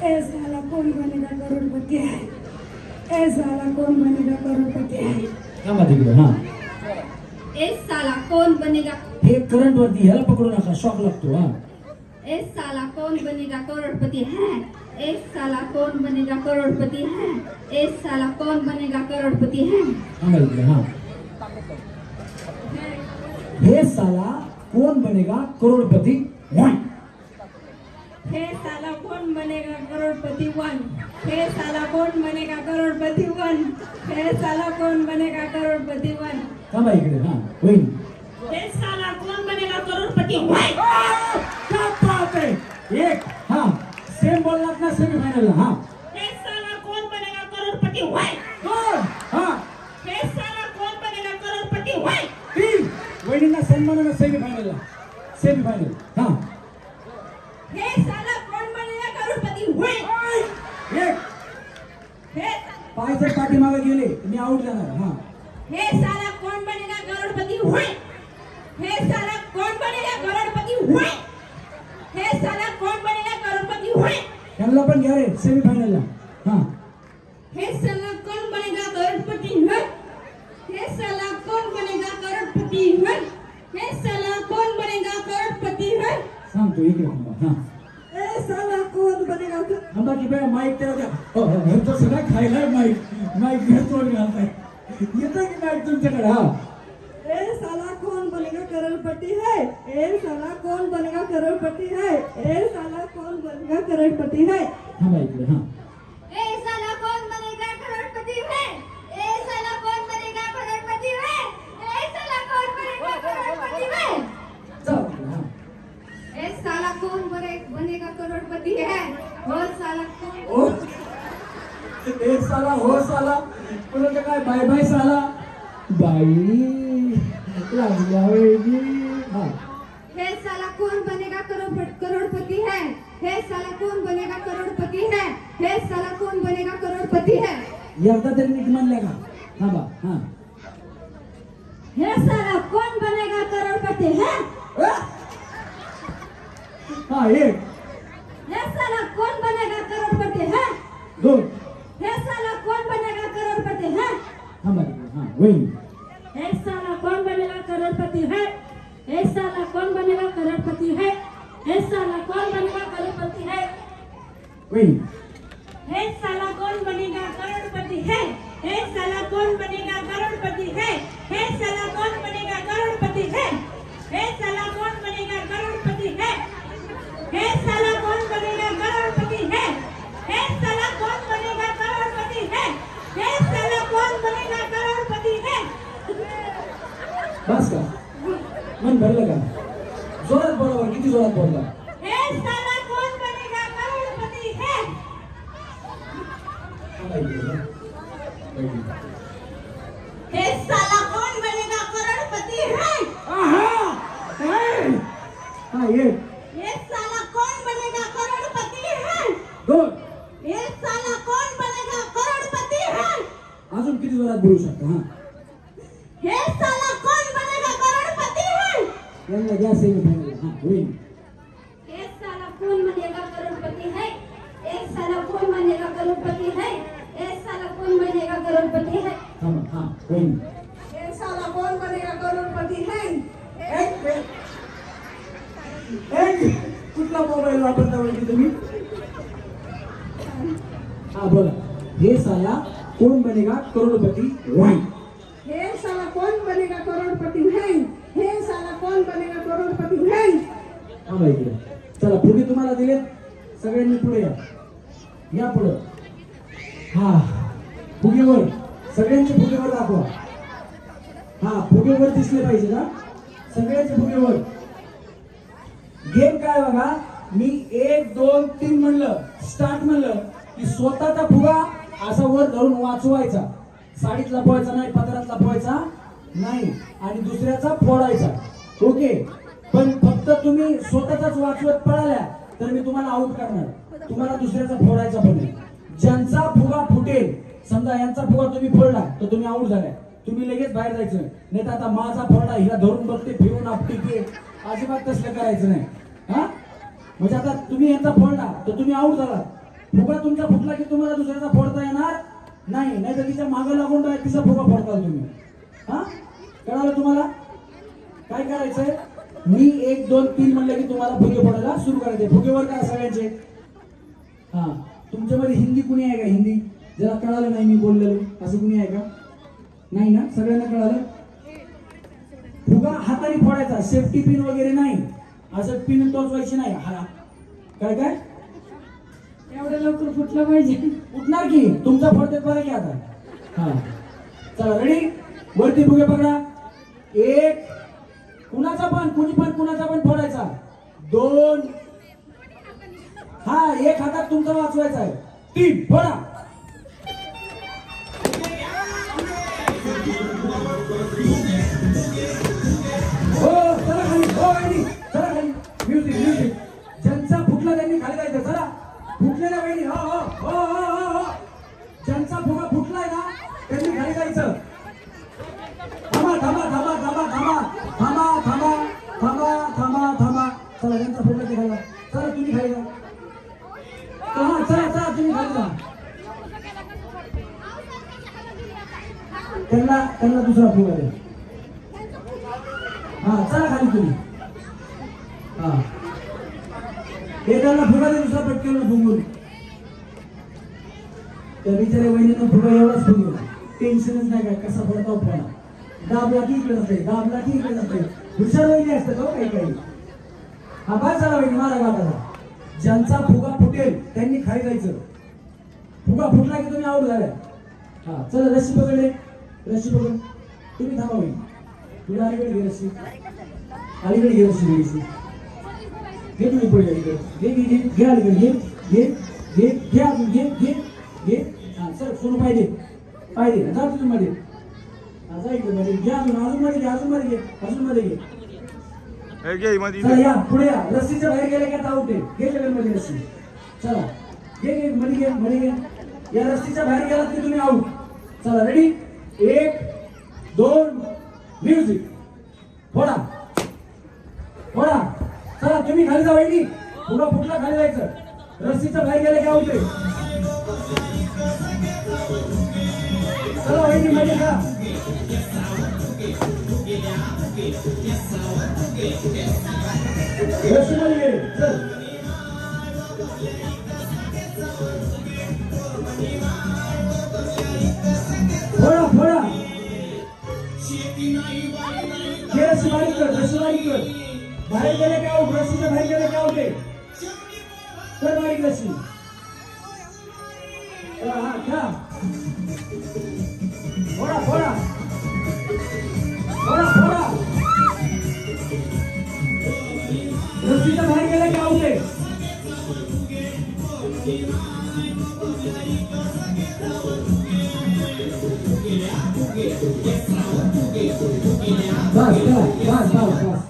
C: हे साला कौन बनेगा करोड़पति हैं? हे साला कौन बनेगा करोड़पति हैं?
A: थांबा तिकडे हाँ
B: ए साला कौन बनेगा
A: हे करंट वरती ह्याला पकडू नका शॉक लागतो हाँ
B: ए साला कौन बनेगा करोड़पति है? ए साला कौन बनेगा करोड़पति है? ए साला कौन बनेगा करोड़पति है?
A: थांबा इकडे हाँ हे साला कौन बनेगा करोड़पति 1
C: हे साला कौन बनेगा करोड़पति 1? हे साला कौन बनेगा करोड़पति 1? हे साला कौन बनेगा करोड़पति 1?
A: थांबा इकडे हाँ होईल
C: हे साला कौन बनेगा करोड़पति 1?
A: क्या बात है एक हाँ सेम बोललात ना सेमीफायनल हाँ
C: हे साला कौन बनेगा करोड़पति 1?
A: 2 हाँ
C: हे साला कौन बनेगा करोड़पति 1?
A: 3 वहिनींना सन्मानानं सेमीफायनल हाँ
C: हे साला कौन बनेगा करोड़पति 1?
A: एक
C: हे
A: पाय जर पाठीमागे गेले तर मी आउट जाणार हाँ
C: हे साला कौन बनेगा करोड़पति 1? हे साला कौन बनेगा करोड़पति 1? हे साला कौन बनेगा करोड़पति 1?
A: यांना पण घ्या रे सेमीफायनलला हाँ
C: हे साला कौन बनेगा करोड़पति 1? हे साला कौन बनेगा करोड़पति 1? हे साला कौन बनेगा करोड़पति 1?
A: सांगतो इकडे थांबा हाँ
C: हे साला कौन बनेगा
A: थांबा की बाय माईक त्याला द्या ह्यांचं सगळं खायला माईक घेतोड घालताय येतं की माईक तुमच्याकडे हा
C: ए साला कौन बनेगा करोड़पति है? ए साला कौन बनेगा करोड़पति है? ए साला कौन बनेगा करोड़पति है?
A: थांबा इकडे हाँ
B: ए साला कौन बनेगा करोड़पति है? ए साला कौन बनेगा करोड़पति है? ए साला कौन बनेगा करोड़पति है?
A: जाऊ इकडे, हाँ
B: ए साला कौन बनेगा करोड़पति है? वो साला कौन
A: ओ एक साला हो साला कोणाचं काय बाय बाय साला बाई लागल्या वहिनी हाँ
B: हे साला कौन बनेगा करोड़पति है? हे साला कौन बनेगा करोड़पति है? हे साला कौन बनेगा करोड़पति है?
A: एकदा तरी नीट म्हणल्या का थांबा हाँ
B: हे साला कौन बनेगा करोड़पति है?
A: हाँ एक
B: हे साला कौन बनेगा करोड़पति है?
A: 2
B: हे साला कौन बनेगा करोड़पति है?
A: थांबा इकडे हाँ वहिनी
C: हे साला कौन बनेगा करोड़पति है? हे साला कौन बनेगा करोड़पति है? हे साला कौन बनेगा करोड़पति है?
A: वहिनी
C: हे साला कौन बनेगा करोड़पति है? हे साला कौन बनेगा करोड़पति है? हे साला कौन बनेगा करोड़पति है? हे साला कौन बनेगा करोड़पति है? हे साला कौन बनेगा करोड़पति है? हे साला कौन बनेगा करोड़पति है? हे साला कौन बनेगा करोड़पति है?
A: बस का मन भरलं का जोरात बोला किती जोरात बोलला
C: हे साला कौन बनेगा करोड़पति है?
A: थांबा इकडे, वहिनी.
C: हे साला कौन बनेगा करोड़पति है?
A: हाँ एक
C: हे साला कौन बनेगा करोड़पति है?
A: 2
C: हे साला कौन बनेगा करोड़पति है?
A: अजून किती जोरात बोलू शकता हाँ
C: हे साला कौन बनेगा करोड़पति है?
A: यांना घ्या सेमीफायनल हाँ वहिनी
B: हे साला कौन बनेगा करोड़पति है? एक साला कौन बनेगा करोड़पति है? एक साला कौन बनेगा करोड़पति है?
A: थांबा हाँ वहिनी
C: हे साला कौन बनेगा करोड़पति है?
A: एक कुठला मोबाईल वापरता वहिनी तुम्ही हाँ बोला हे साला कौन बनेगा करोड़पति 1
C: हे साला कौन बनेगा करोड़पति है? हे साला कौन बनेगा करोड़पति है?
A: थांबा इकडे चला फुगे तुम्हाला दिले सगळ्यांनी पुढे या पुढे. हा फुगेवर सगळ्यांचे फुगेवर दाखवा. हा फुगेवर दिसले पाहिजे ना सगळ्यांचे फुगेवर. गेम काय बघा, मी 1 2 3 म्हणलं स्टार्ट म्हणलं की स्वतःचा फुगा असा वर धरून वाचवायचा. साडीत लपवायचा नाही, पदरात लपवायचा नाही आणि दुसऱ्याचा फोडायचा. ओके, पण फक्त तुम्ही स्वतःचाच वाचवत पळाल्या तर मी तुम्हाला आउट करणार. तुम्हाला दुसऱ्याचा फोडायचा पण नाही. ज्यांचा फुगा फुटेल, समजा यांचा फुगा तुम्ही फोडला तर तुम्ही आउट झालाय. तुम्ही लगेच बाहेर जायचं नाही तर आता माझा फोडा हिला धरून बघते फिरून आपटी की अजिबात तसलं करायचं नाही. हा म्हणजे आता तुम्ही यांचा फोडला तर तुम्ही आउट झाला. फुगा तुमचा फुटला की तुम्हाला दुसऱ्याचा फोडता येणार नाही, नाही तर तिच्या मागं लागून तिचा फुगा फोडताल तुम्ही. हा कळालं तुम्हाला काय करायचंय? मी 1 2 3 म्हणलं की तुम्हाला फुगे फोडायला सुरू करायचे. फुगेवर करा सगळ्यांचे. हा तुमच्यामध्ये हिंदी कुणी आहे का? हिंदी ज्याला कळालं नाही मी बोललेलो असं कुणी आहे का? नाही ना, सगळ्यांना कळालं. फुगा हाताने फोडायचा, सेफ्टी पिन वगैरे नाही. असं पिन टोचवायची नाही. हा काय काय
C: एवढं लवकर फुटलं पाहिजे.
A: उठणार की तुमचा फोडते बरं की आता. हा चला रेडी, वरती फुगे पकडा. 1 कुणाचा पण कुणाचा पण फोडायचा. 2 हा 1 हातात तुमचा वाचवायचा आहे. 3 फोडा. हो चला खाली, हो वहिनी चला खाली. Music music. ज्यांचा फुटला त्यांनी खाली जायचं. चला फुटलेल्या वहिनी हो हो हो हो हो. ज्यांचा फुगा फुटलाय ना त्यांनी खाली जायचं. थांबा थांबा थांबा थांबा थांबा थांबा थांबा थांबा थांबा थांबा. चला ज्यांचा फुटला ते खाली जा. चला तुम्ही खाली जा. हा चला चला तुम्ही खाली जा. त्यांना दुसरा फुगा द्या. हा चला खाली तुम्ही. हा एकाला फुगा दे, दुसरा पटकेला फुगून. त्या बिचाऱ्या वहिनीनं फुगा एवढाच फुगला. टेन्शनच नाही काय कसा फोडता फोडा. दाबला की इकडे जाते, दाबला की इकडे जाते. हुशार वहिनी असतात हो काही काही. हा बस झाला वहिनी मारा गाठाचा. ज्यांचा फुगा फुटेल त्यांनी खाली जायचं. फुगा फुटला की तुम्ही आउट झालाय. हा चला रस्सी पकडले, रस्सी पकड. तुम्ही थांबा वहिनी. तुला अलीकडे घे रस्सी, अलीकडे घे रस्सी घ्यायची. घे तुम्ही पुढे अलीकडे. घे घे घे घे अलीकडे. घे घे घे घे अजून घे घे घे. हा सर सोनू पाहिजे पाहिजे जा तुम्ही मध्ये. हा जा इकडे मध्ये घ्या. अजून मध्ये घे, अजून मध्ये घे, अजून मध्ये घे. चला या पुढे या. रस्सीच्या बाहेर गेले की आउट आहे. घे लेवल मध्ये रस्सी. चला घे घे मध्ये घे मध्ये घे. या रस्सीच्या बाहेर गेलात की तुम्ही आउट. चला रेडी, 1 2 म्युझिक. फोडा फोडा. चला तुम्ही खाली जा वहिनी. फुगा फुटला खाली जायचं. रस्सीच्या बाहेर गेले की आउट आहे. चला वहिनी मध्ये घ्या. रस्सी मध्ये घे. चल फोडा फोडा. घे रस्सी बारीक कर, रस्सी बारीक कर. बाहेर गेले का आउट. रस्सीच्या बाहेर गेले का आउट आहे. कर बारीक रस्सी. हा घ्या. फोडा फोडा फोडा फोडा. रस्सीच्या बाहेर गेले का आउट आहे. बस बस बस बस.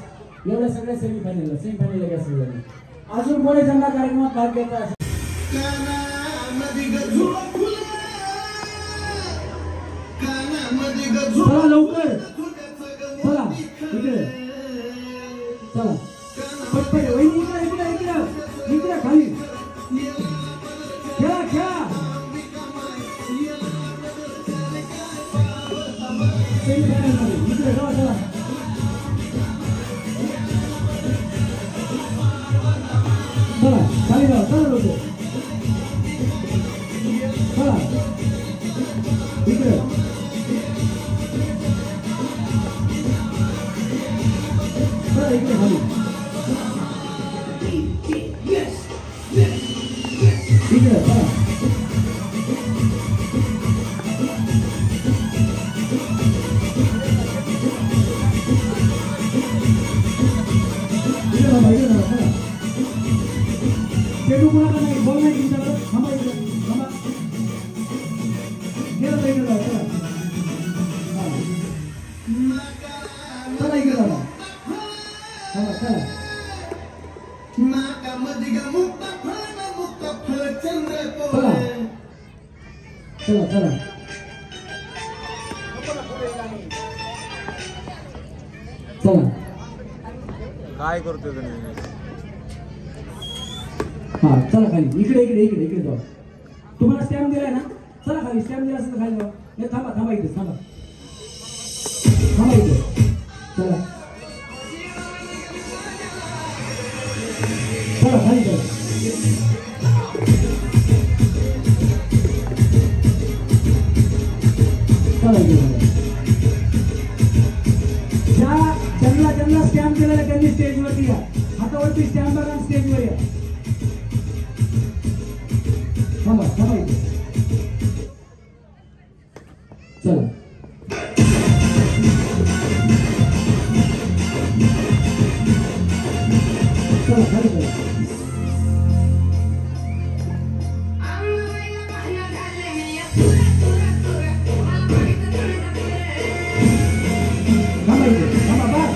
A: एवढ्या सगळ्या सेमीफायनल घ्या सगळ्यांनी. अजून कोणी ज्यांना कार्यक्रमात भाग घेतला असेल. चला लवकर चला इकडे. चला पटपट वहिनी इकडे इकडे इकडे इकडे खाली. खेळा खेळा. सेमीफायनल मध्ये इकडे चला चला. चला खाली जाऊ. चला लोक चला इकडे. चला इकडे खाली. चला चला चला
E: काय करतोय तुम्ही?
A: हा चला खाली इकडे इकडे इकडे इकडे जाऊ तुम्हाला स्टॅम्प दिलाय ना चला खाली स्टॅम्प दिला असेल तर खाली जाऊ हे थांबा थांबा इथे थांबा थांबा इथे चला चला खाली जाऊ चला इकडे ज्यांना स्टॅम्प दिलेला त्यांनी स्टेजवरती या हातावरती स्टॅम्प बघा स्टेजवर या थांबा थांबा इथे चला चला खाली चला थांबा इथे थांबा बस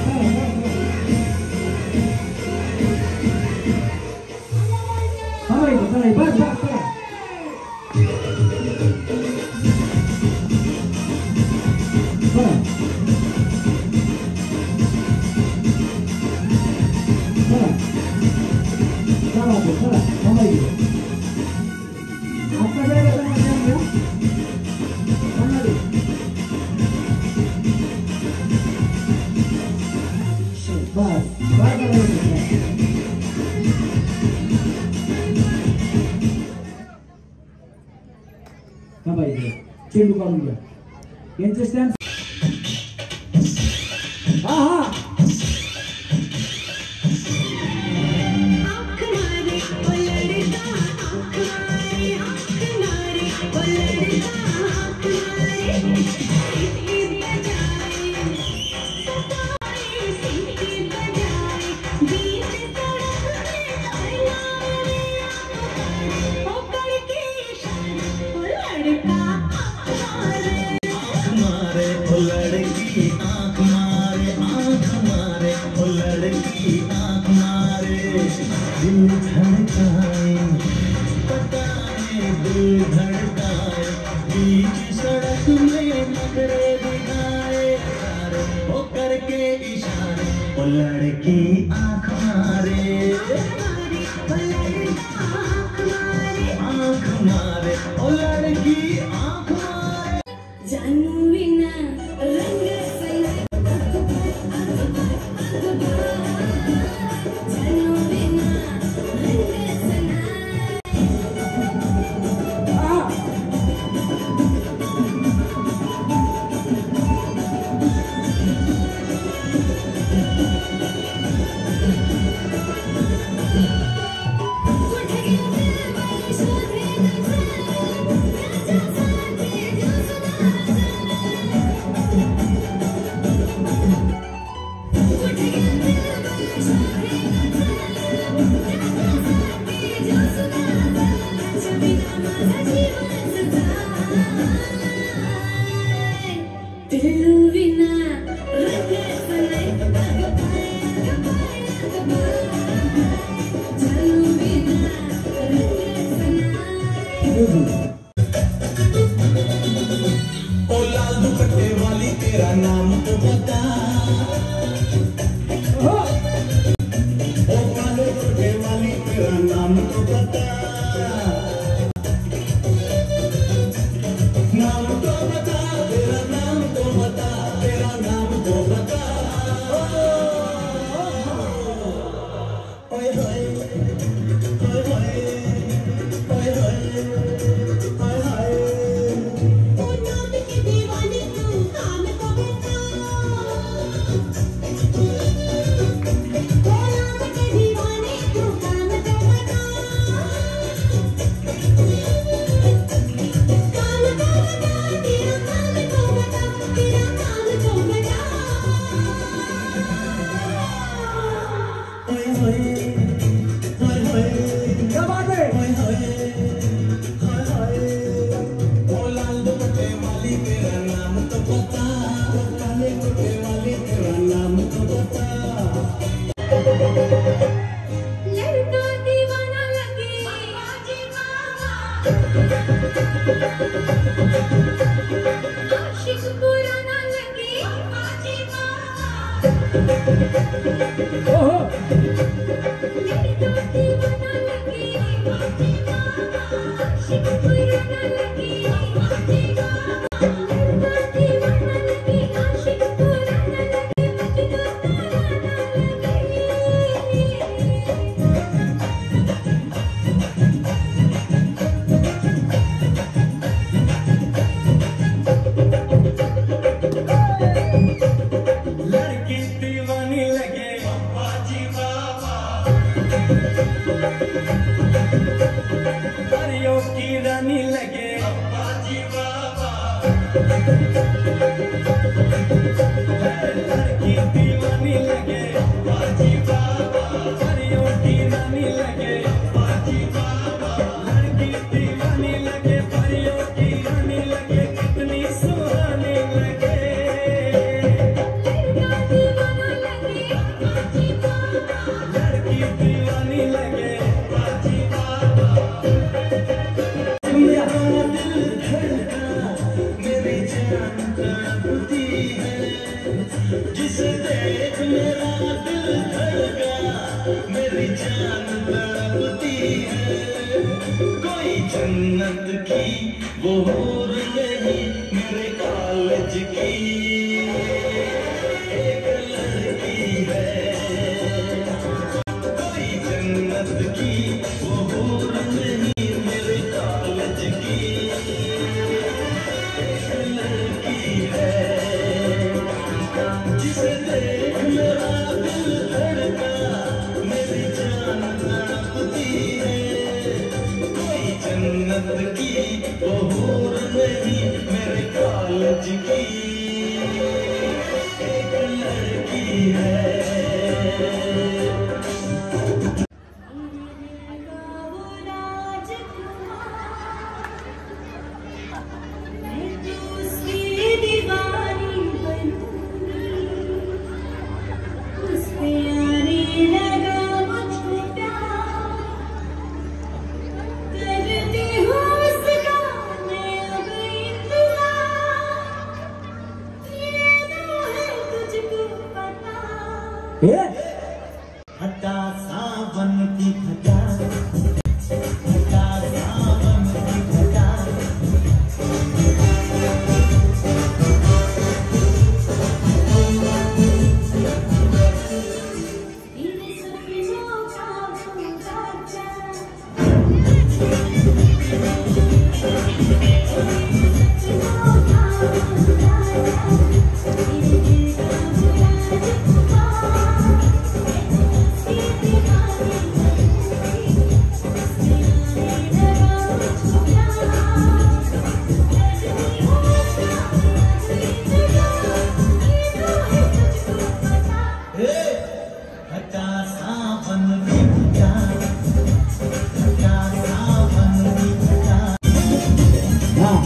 A: थांबा इथे चला बस बस चला चेंडू काढून घ्या यांचे स्टॅम्प हा हा
F: लड़की आँख मारे ओ लड़की आँख मारे
B: जानू बिना रंग सना जानू बिना रंग सना
F: ओ लाल दुपट्टे वाली तेरा नाम तो बता ओ काले दुपट्टे वाली तेरा नाम तो बता नाम तो बता तेरा नाम तो बता तेरा नाम तो बता ओए होए ओए होए ओए होए
A: क्या बात है
F: तेरा नाम तो बता काले कुत्ते वाली तेरा नाम तो बता
B: लड़का दीवाना लगे बाजी मामा
F: लड़की दीवानी लगे बाजी बाबा, परियों की रानी लगे बाजी बाबा। लड़की दीवानी लगे परियों की रानी लगे, कितनी सुहानी लगे। लड़की दीवानी लगे बाजी बाबा। मेरा दिल धड़का, मेरी जान तड़पती है, जिसे देख मेरा दिल धड़का, मेरी जान तड़पती है। कोई जन्नत की वो हूर नहीं, मेरे कॉलेज की एक लड़की है। कोई जन्नत की वो हूर नहीं, मेरे कॉलेज की एक लड़की है, जिसे देख मेरा दिल धड़का, मेरी जान तड़पती है। कोई जन्नत की वो हूर नहीं, मेरे कॉलेज की एक लड़की है। घटा सावन की घटा, घटा सावन की घटा। घटा सावन की घटा, घटा सावन की घटा।
A: हाँ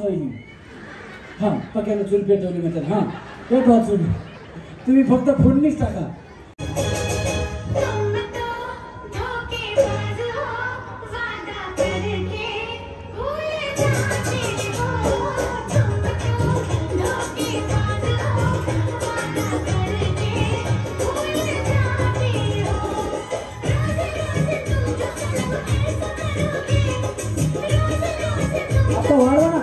A: वहिनी. हा पक्यानं चूल पेटवली म्हणतात. हा पेटवा चूल. तुम्ही फक्त फोडणीच टाका. आता वाढवा ना.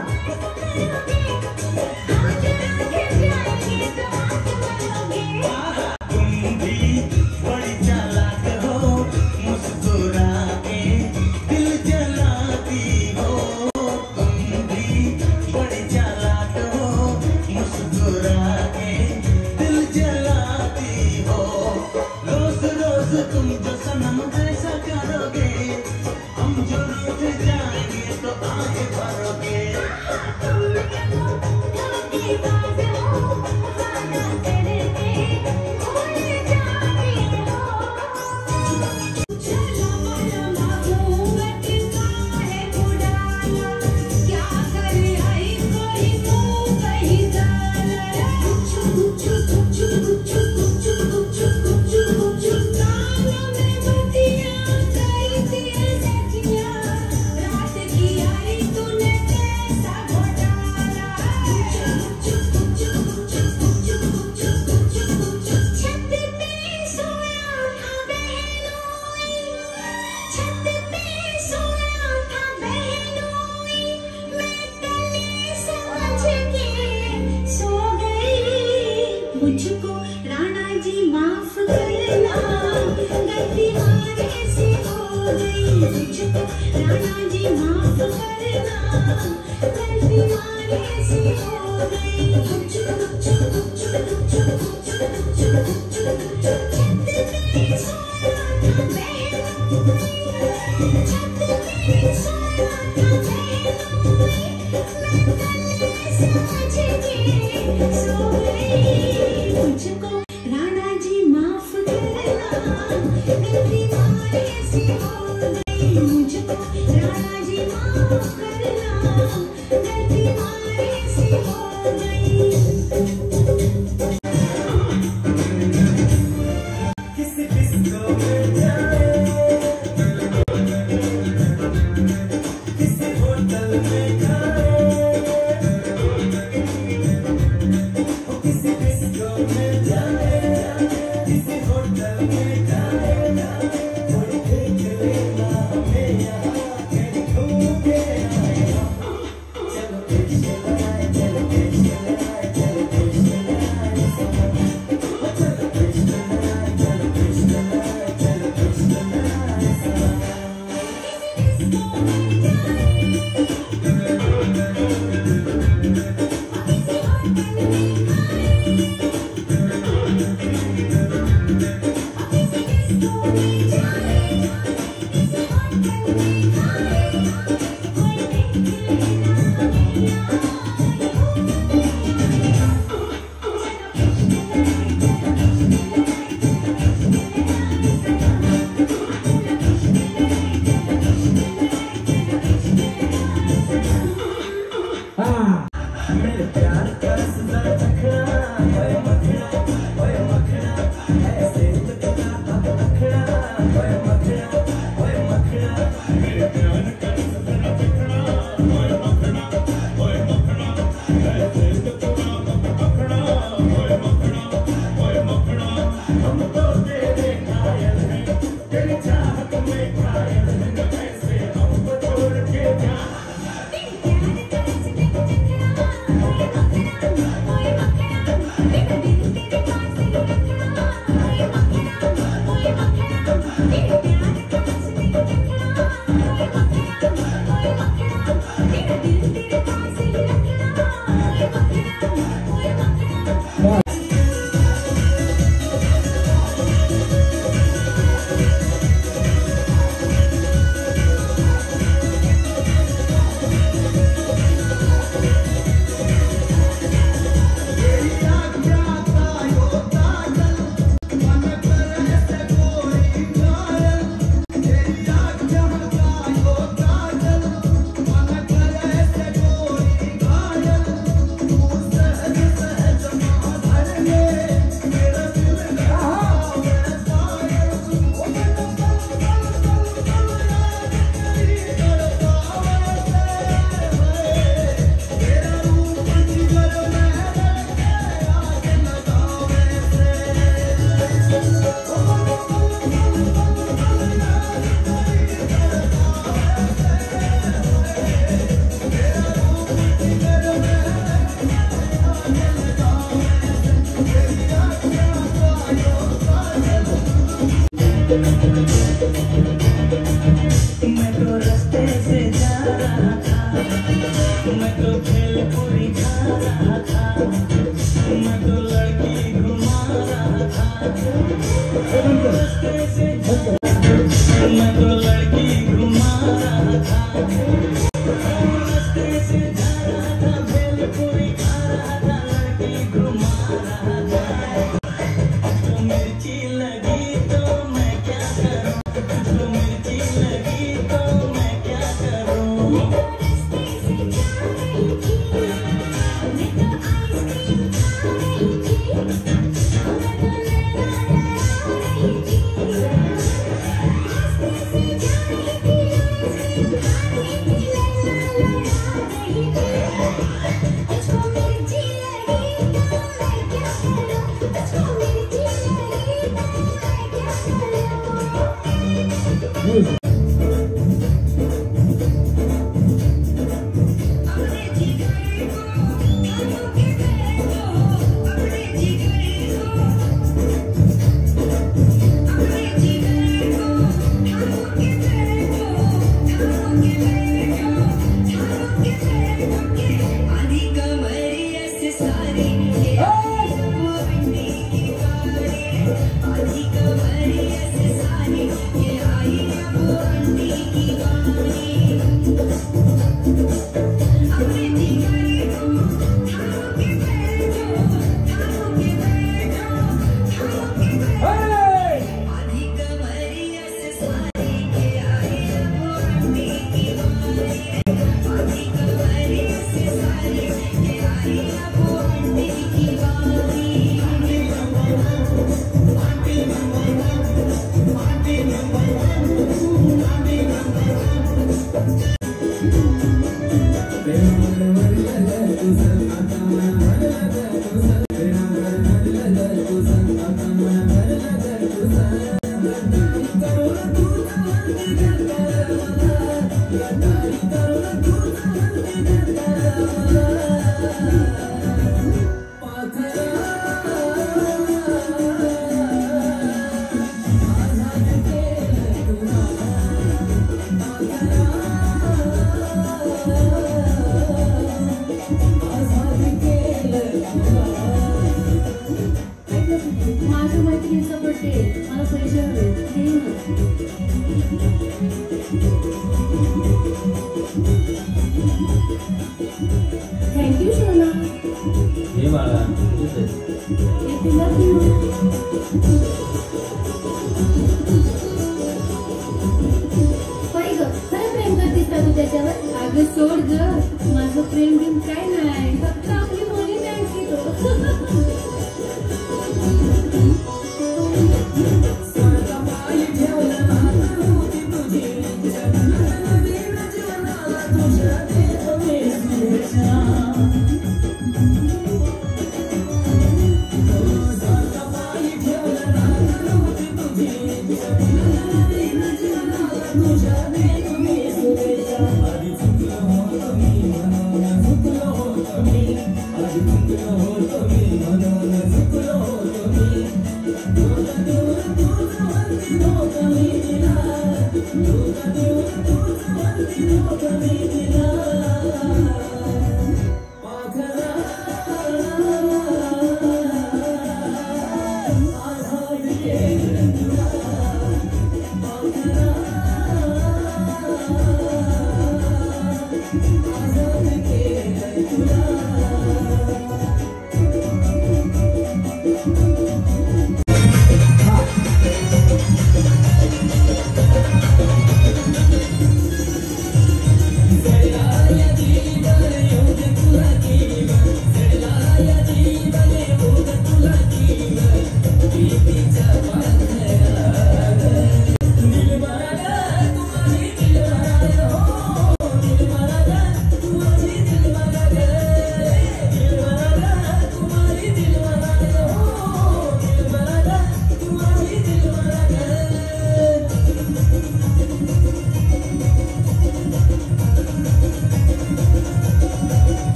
C: मुझको राणा जी माफ करना, गलती मारे से हो गई। मुझको राणा जी माफ करना, गलती मारे से हो गई। मुझको राणा जी माफ करना, गलती मारे से हो गई। मुझको राणा जी माफ करना, गलती मारे से हो गई।
F: किसी डिस्को में जाए, किसी होटल में खाए, किसी डिस्को में जाए, किसी होटल में जाए, कोई देख लेना हमें यहाँ कहीं घूम के आए। चलो देश लगाए, चलो देश लगाए, चलो देश लगाए, चलो देश लगाए, चलो देश लगाए, चलो देश लगाए, मेरे प्यार का सजा चखना, ओए मखना, ऐसे तो कहा अब रखना, ओए मखना, मैं तो रास्ते से जा रहा था, मैं तो भेलपुरी खा रहा था, मैं तो लड़की घुमा रहा था। रास्ते से मैं तो लड़की घुमा रहा था, रास्ते से जा रहा था, भेलपुरी खा रहा था, लड़की घुमा रहा था। तो मिर्ची लगी तो मैं क्या करूं, तो मिर्ची लगी तो मैं क्या करूं।
B: माझ्या मैत्रिणीचा बर्थडे मला पैसे हवे दे ना थँक्यू सोना
G: हे बाळा
B: लव यू ग खरं प्रेम करतेस का तू त्याच्यावर अगं सोड ग माझं प्रेम बिम काय नाही फक्त आपली मुली नाही तो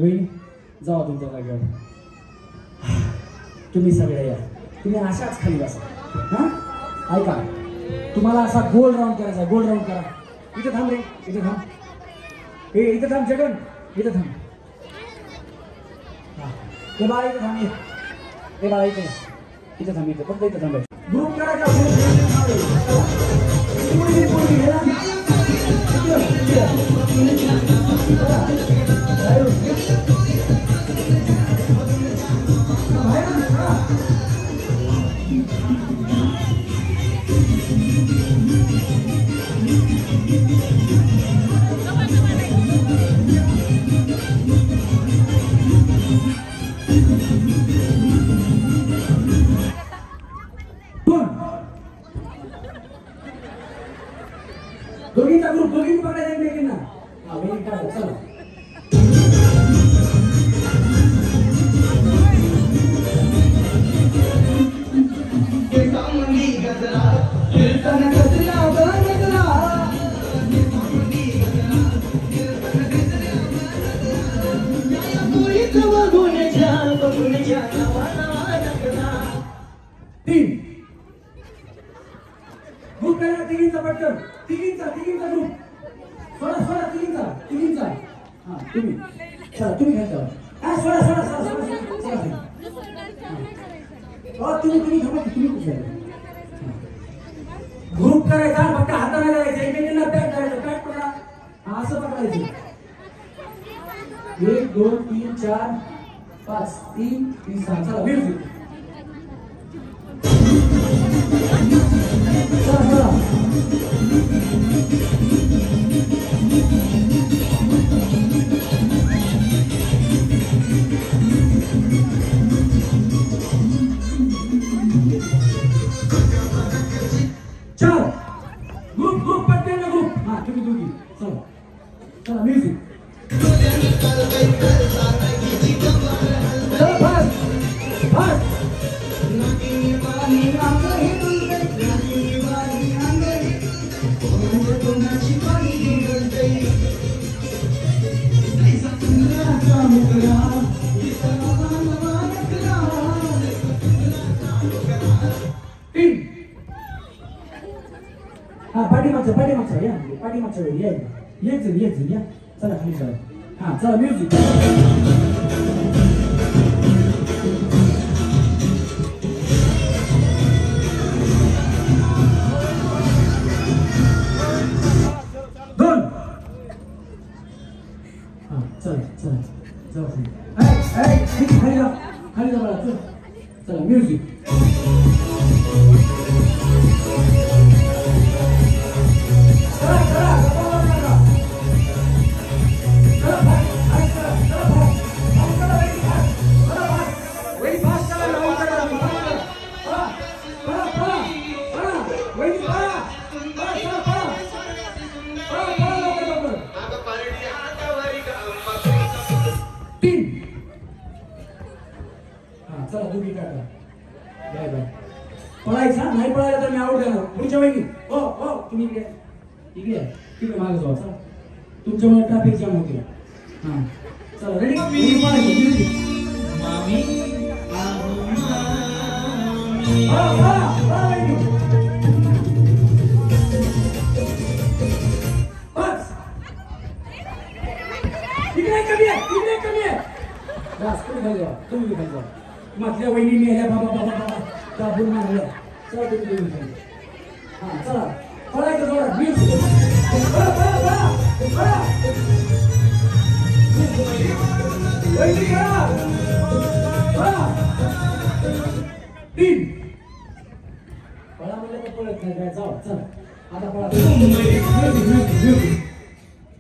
A: वहिनी जावा तुमच्या जागेवर. तुम्ही सगळे या, तुम्ही अशाच खाली बसा. हा ऐका, तुम्हाला असा गोल राऊंड करायचा. गोल राऊंड करा. इथे थांब रे, इथे थांब. हे इथे थांब जगन, इथे थांब. हे बाळा इथे थांब. हे बाळा इथे इथे थांब. इथे फक्त इथे थांबायचं. ग्रुप करायचा. दोघींचा ग्रुप, दोघींनी पकडायचा एकमेकींना. हा वेळी टाका. चला तीन ग्रुप करायला. तिघींचा पटकन. तिघींचा ग्रुप. सोडा तिघींचा. हा तुम्ही चला, तुम्ही घ्या. हा सोडा. तुम्ही कुठे ग्रुप करायचा. फक्त हाताने करायचं. एकमेकांना पॅक करायचं. पॅक पकडा. हा असं पकडायचं. 1 2 3 4 5 3 3 6. चला म्युझिक. चला चार. ग्रुप पटकन ग्रुप. हा तुम्ही दोघी. चला म्युझिक. चला फास्ट. हा पाठीमागचा या. पाठीमागच्या वेळी या. चला खाली चला. हा चला म्युझिक. दोन. हा चला जाऊ खाली जा बाळा. चला म्युझिक. चला दोघी टाका. बाय. पळायचा नाही. पळायला तर मी आउट देणार. पुढच्या वेळी हो तुम्ही इकडे आहे मागे जाऊ. चला तुमच्यामुळे ट्रॅफिक जाम होते. हा चला रेडी. इकडे कमी आहे. बस तुम्ही खाली जा. माझ्या वहिनी आल्या. बाबा दाबून मारल्या. चला तुम्ही खाली. हा चला पळायचं जोरात. तीन. पळा म्हणजे पळत नाही काय. जाऊ चला आता पळा.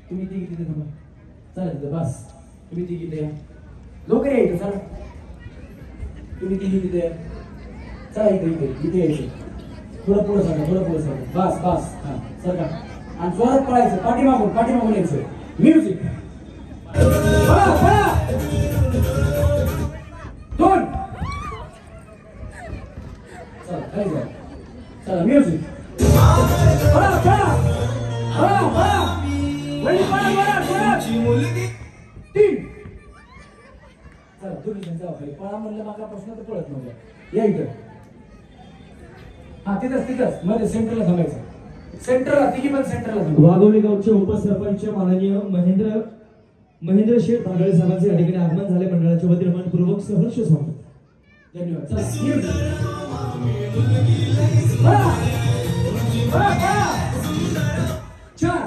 A: तुम्ही तिघी थांबा. चला बस. तुम्ही तिघी या. लोक यायचं. चला तुम्ही तिघी या. चला इथे यायचं. थोडं पुढं सरका. बस. हा सरका. आणि जोरात पळायचं. पाठीमागून यायचं. म्युझिक. दोन. चला खाली जा. चला म्युझिक. तीन. पोलीस जाऊ खाली पळा म्हणलं मागा प्रश्न तर पळत नव्हतं या इथं हा तिथंच मध्ये सेंटरला थांबायचं सेंटरला तिघी पण सेंटरला थांबा
D: वाघोली गावचे उपसरपंच माननीय महेंद्र शेठ भांडळे साहेबांचे या ठिकाणी आगमन झाले मंडळाच्या वतीने मनपूर्वक सहर्ष स्वागत
A: धन्यवाद चला चार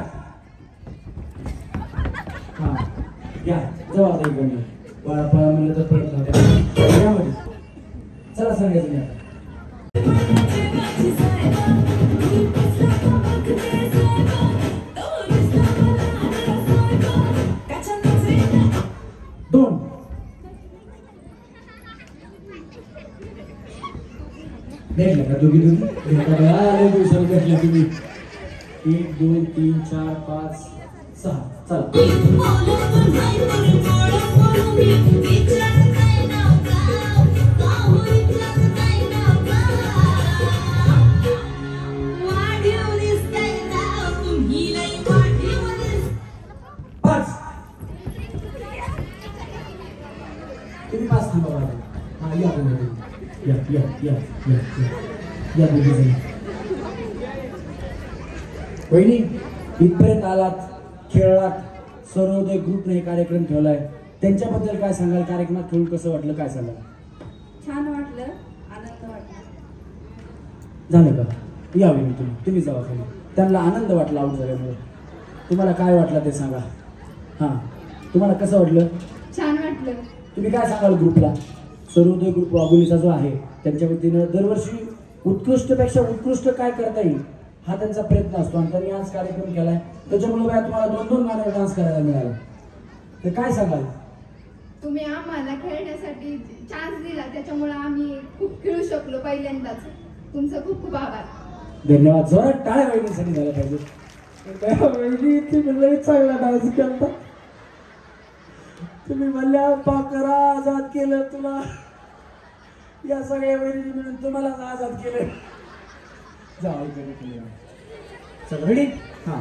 A: हा या जवळ आता इकडे पळा पळा म्हणलं तर पळत नव्हत्या यामध्ये चला सांगायचं मी आता दोन भेटलं का दोघी दिवसाला भेटल्या तुम्ही 1 2 3 4 5 6 चला पाच तुम्ही पाच थांबा बाबा हा या दोघी वहिनी इथपर्यंत आलात खेळलात सर्वोदय ग्रुपने हे कार्यक्रम ठेवलाय त्यांच्याबद्दल काय सांगाल कार्यक्रमात खेळून कसं वाटलं काय सांगाल
B: छान वाटलं आनंद वाटला
A: झालं का या वहिनी तुम्ही जावा खाली त्यांना आनंद वाटला आऊट झाल्यामुळे तुम्हाला काय वाटलं ते सांगा हा तुम्हाला कसं वाटलं
B: छान वाटलं
A: तुम्ही काय सांगाल ग्रुपला सर्वोदय ग्रुप वाघोलीचा जो आहे त्यांच्या वतीनं दरवर्षी उत्कृष्टपेक्षा उत्कृष्ट काय करता येईल हा त्यांचा प्रयत्न असतो आणि त्यांनी आज कार्यक्रम केलाय त्याच्यामुळे बाय तुम्हाला 2-2 गाण्यावर डान्स करायला मिळाला तर काय सांगाल
H: तुम्ही आम्हाला खेळण्यासाठी चान्स दिला त्याच्यामुळे आम्ही खूप खेळू शकलो पहिल्यांदाच तुमचं खूप खूप आभार
A: धन्यवाद जोरात टाळ्या वहिनीसाठी झाला पाहिजे वहिनी तुम्ही लई चांगला डान्स करता तुम्ही म्हणल्या पाकरा आजाद केलं तुला या सगळ्या वहिनी मिळून तुम्हाला आजाद केलं जाऊ इकडे चल रेडी हा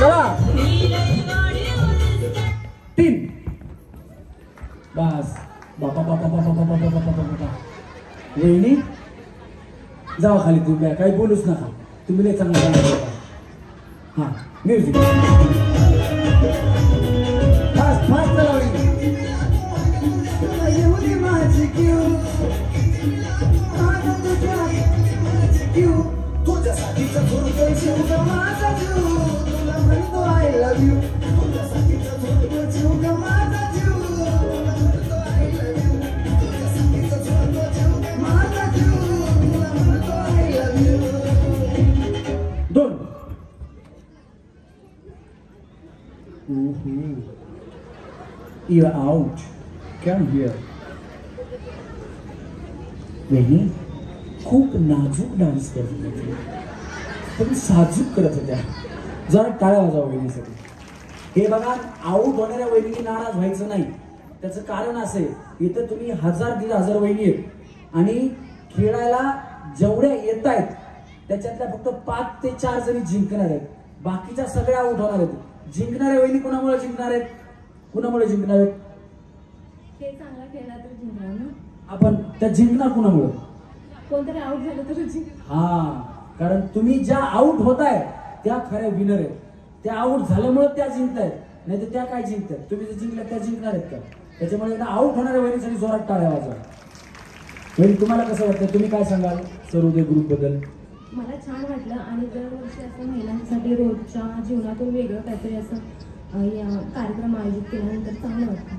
A: चला 3 बस बापा बापा बापा बापा बापा बापा बापा वहिनी जावा खाली तुम्ही काही बोलूच नका तुम्ही लय चांगला गाणं गाता. हा म्युझिक फास्ट फास्ट चला वहिनी दोन You are out. Come here. वहिनी खूप नाजूक डान्स करत होती पण साजूक करत होत्या जरा टाळ्या वाजवा वहिनीसाठी हे बघा आऊट होणाऱ्या वहिनीने नाराज व्हायचं नाही त्याचं कारण असं आहे इथं तुम्ही 1000-1500 वहिनी आहेत आणि खेळायला जेवढ्या येत आहेत त्याच्यातल्या फक्त 5 ते 4 जणी जिंकणार आहेत बाकीच्या सगळ्या आऊट होणार आहेत जिंकणाऱ्या वहिनी कोणामुळे जिंकणार आहेत कुणामुळे जिंकणार आहेत
B: ते चांगला खेळला तर जिंकणार ना
A: आपण त्या जिंकणार कुणामुळे
B: कोणतरी आउट झालं तर जिंक
A: हा कारण तुम्ही ज्या आऊट होताय त्या खऱ्या विनर आहेत त्या आऊट झाल्यामुळे त्या जिंकतायत नाही तर त्या काय जिंकतात तुम्ही जर जिंकल्या त्या जिंकणार आहेत का त्याच्यामुळे एकदा आऊट होणाऱ्या वहिनीसाठी जोरात टाळ्या वाजवा वहिनी तुम्हाला कसं वाटतं तुम्ही काय सांगाल सर्वोदय ग्रुप बद्दल
B: मला छान वाटलं आणि दरवर्षी असं महिलांसाठी रोजच्या जीवनातून वेगळं काहीतरी असं या कार्यक्रम आयोजित केल्यानंतर चांगलं वाटतं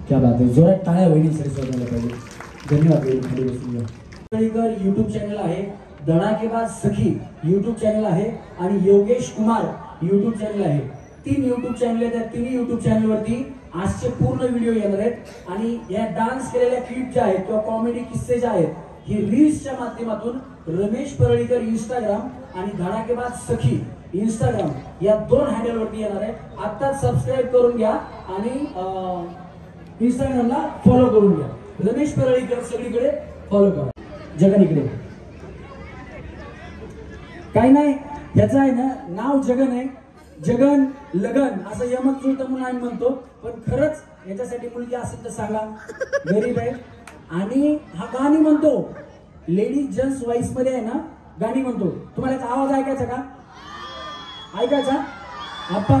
A: क्या बात आहे जोरात टाळ्या वहिनीसाठी शोधायला पाहिजे धन्यवाद वहिनी खाली बसून घ्या युट्यूब चॅनल आहे धडाकेबाज सखी युट्यूब चॅनल आहे आणि योगेश कुमार युट्यूब चॅनल आहे 3 युट्यूब चॅनल आहेत त्या 3 युट्यूब चॅनलवरती आजचे पूर्ण व्हिडिओ येणार आहेत आणि या डान्स केलेल्या क्लिप ज्या आहेत किंवा कॉमेडी किस्से जे आहेत हे रील्सच्या माध्यमातून रमेश परळीकर इंस्टाग्राम आणि धडाकेबाज सखी इंस्टाग्राम या 2 हँडलवरती येणार आहे आत्ताच सबस्क्राईब करून घ्या आणि इंस्टाग्रामला फॉलो करून घ्या रमेश परळीकर सगळीकडे फॉलो करा जगानीकडे काही नाही ह्याचं आहे ना नाव जगन आहे, जगन लगन असं यमक जुळतं म्हणून आम्ही म्हणतो, पण खरंच याच्यासाठी मुलगी असेल तर सांगा, गरीब आहे. आणि हा गाणी म्हणतो, लेडीज जेंट्स व्हॉइस मध्ये आहे ना गाणी म्हणतो. तुम्हाला याचा आवाज ऐकायचा का? ऐकायचा? आप्पा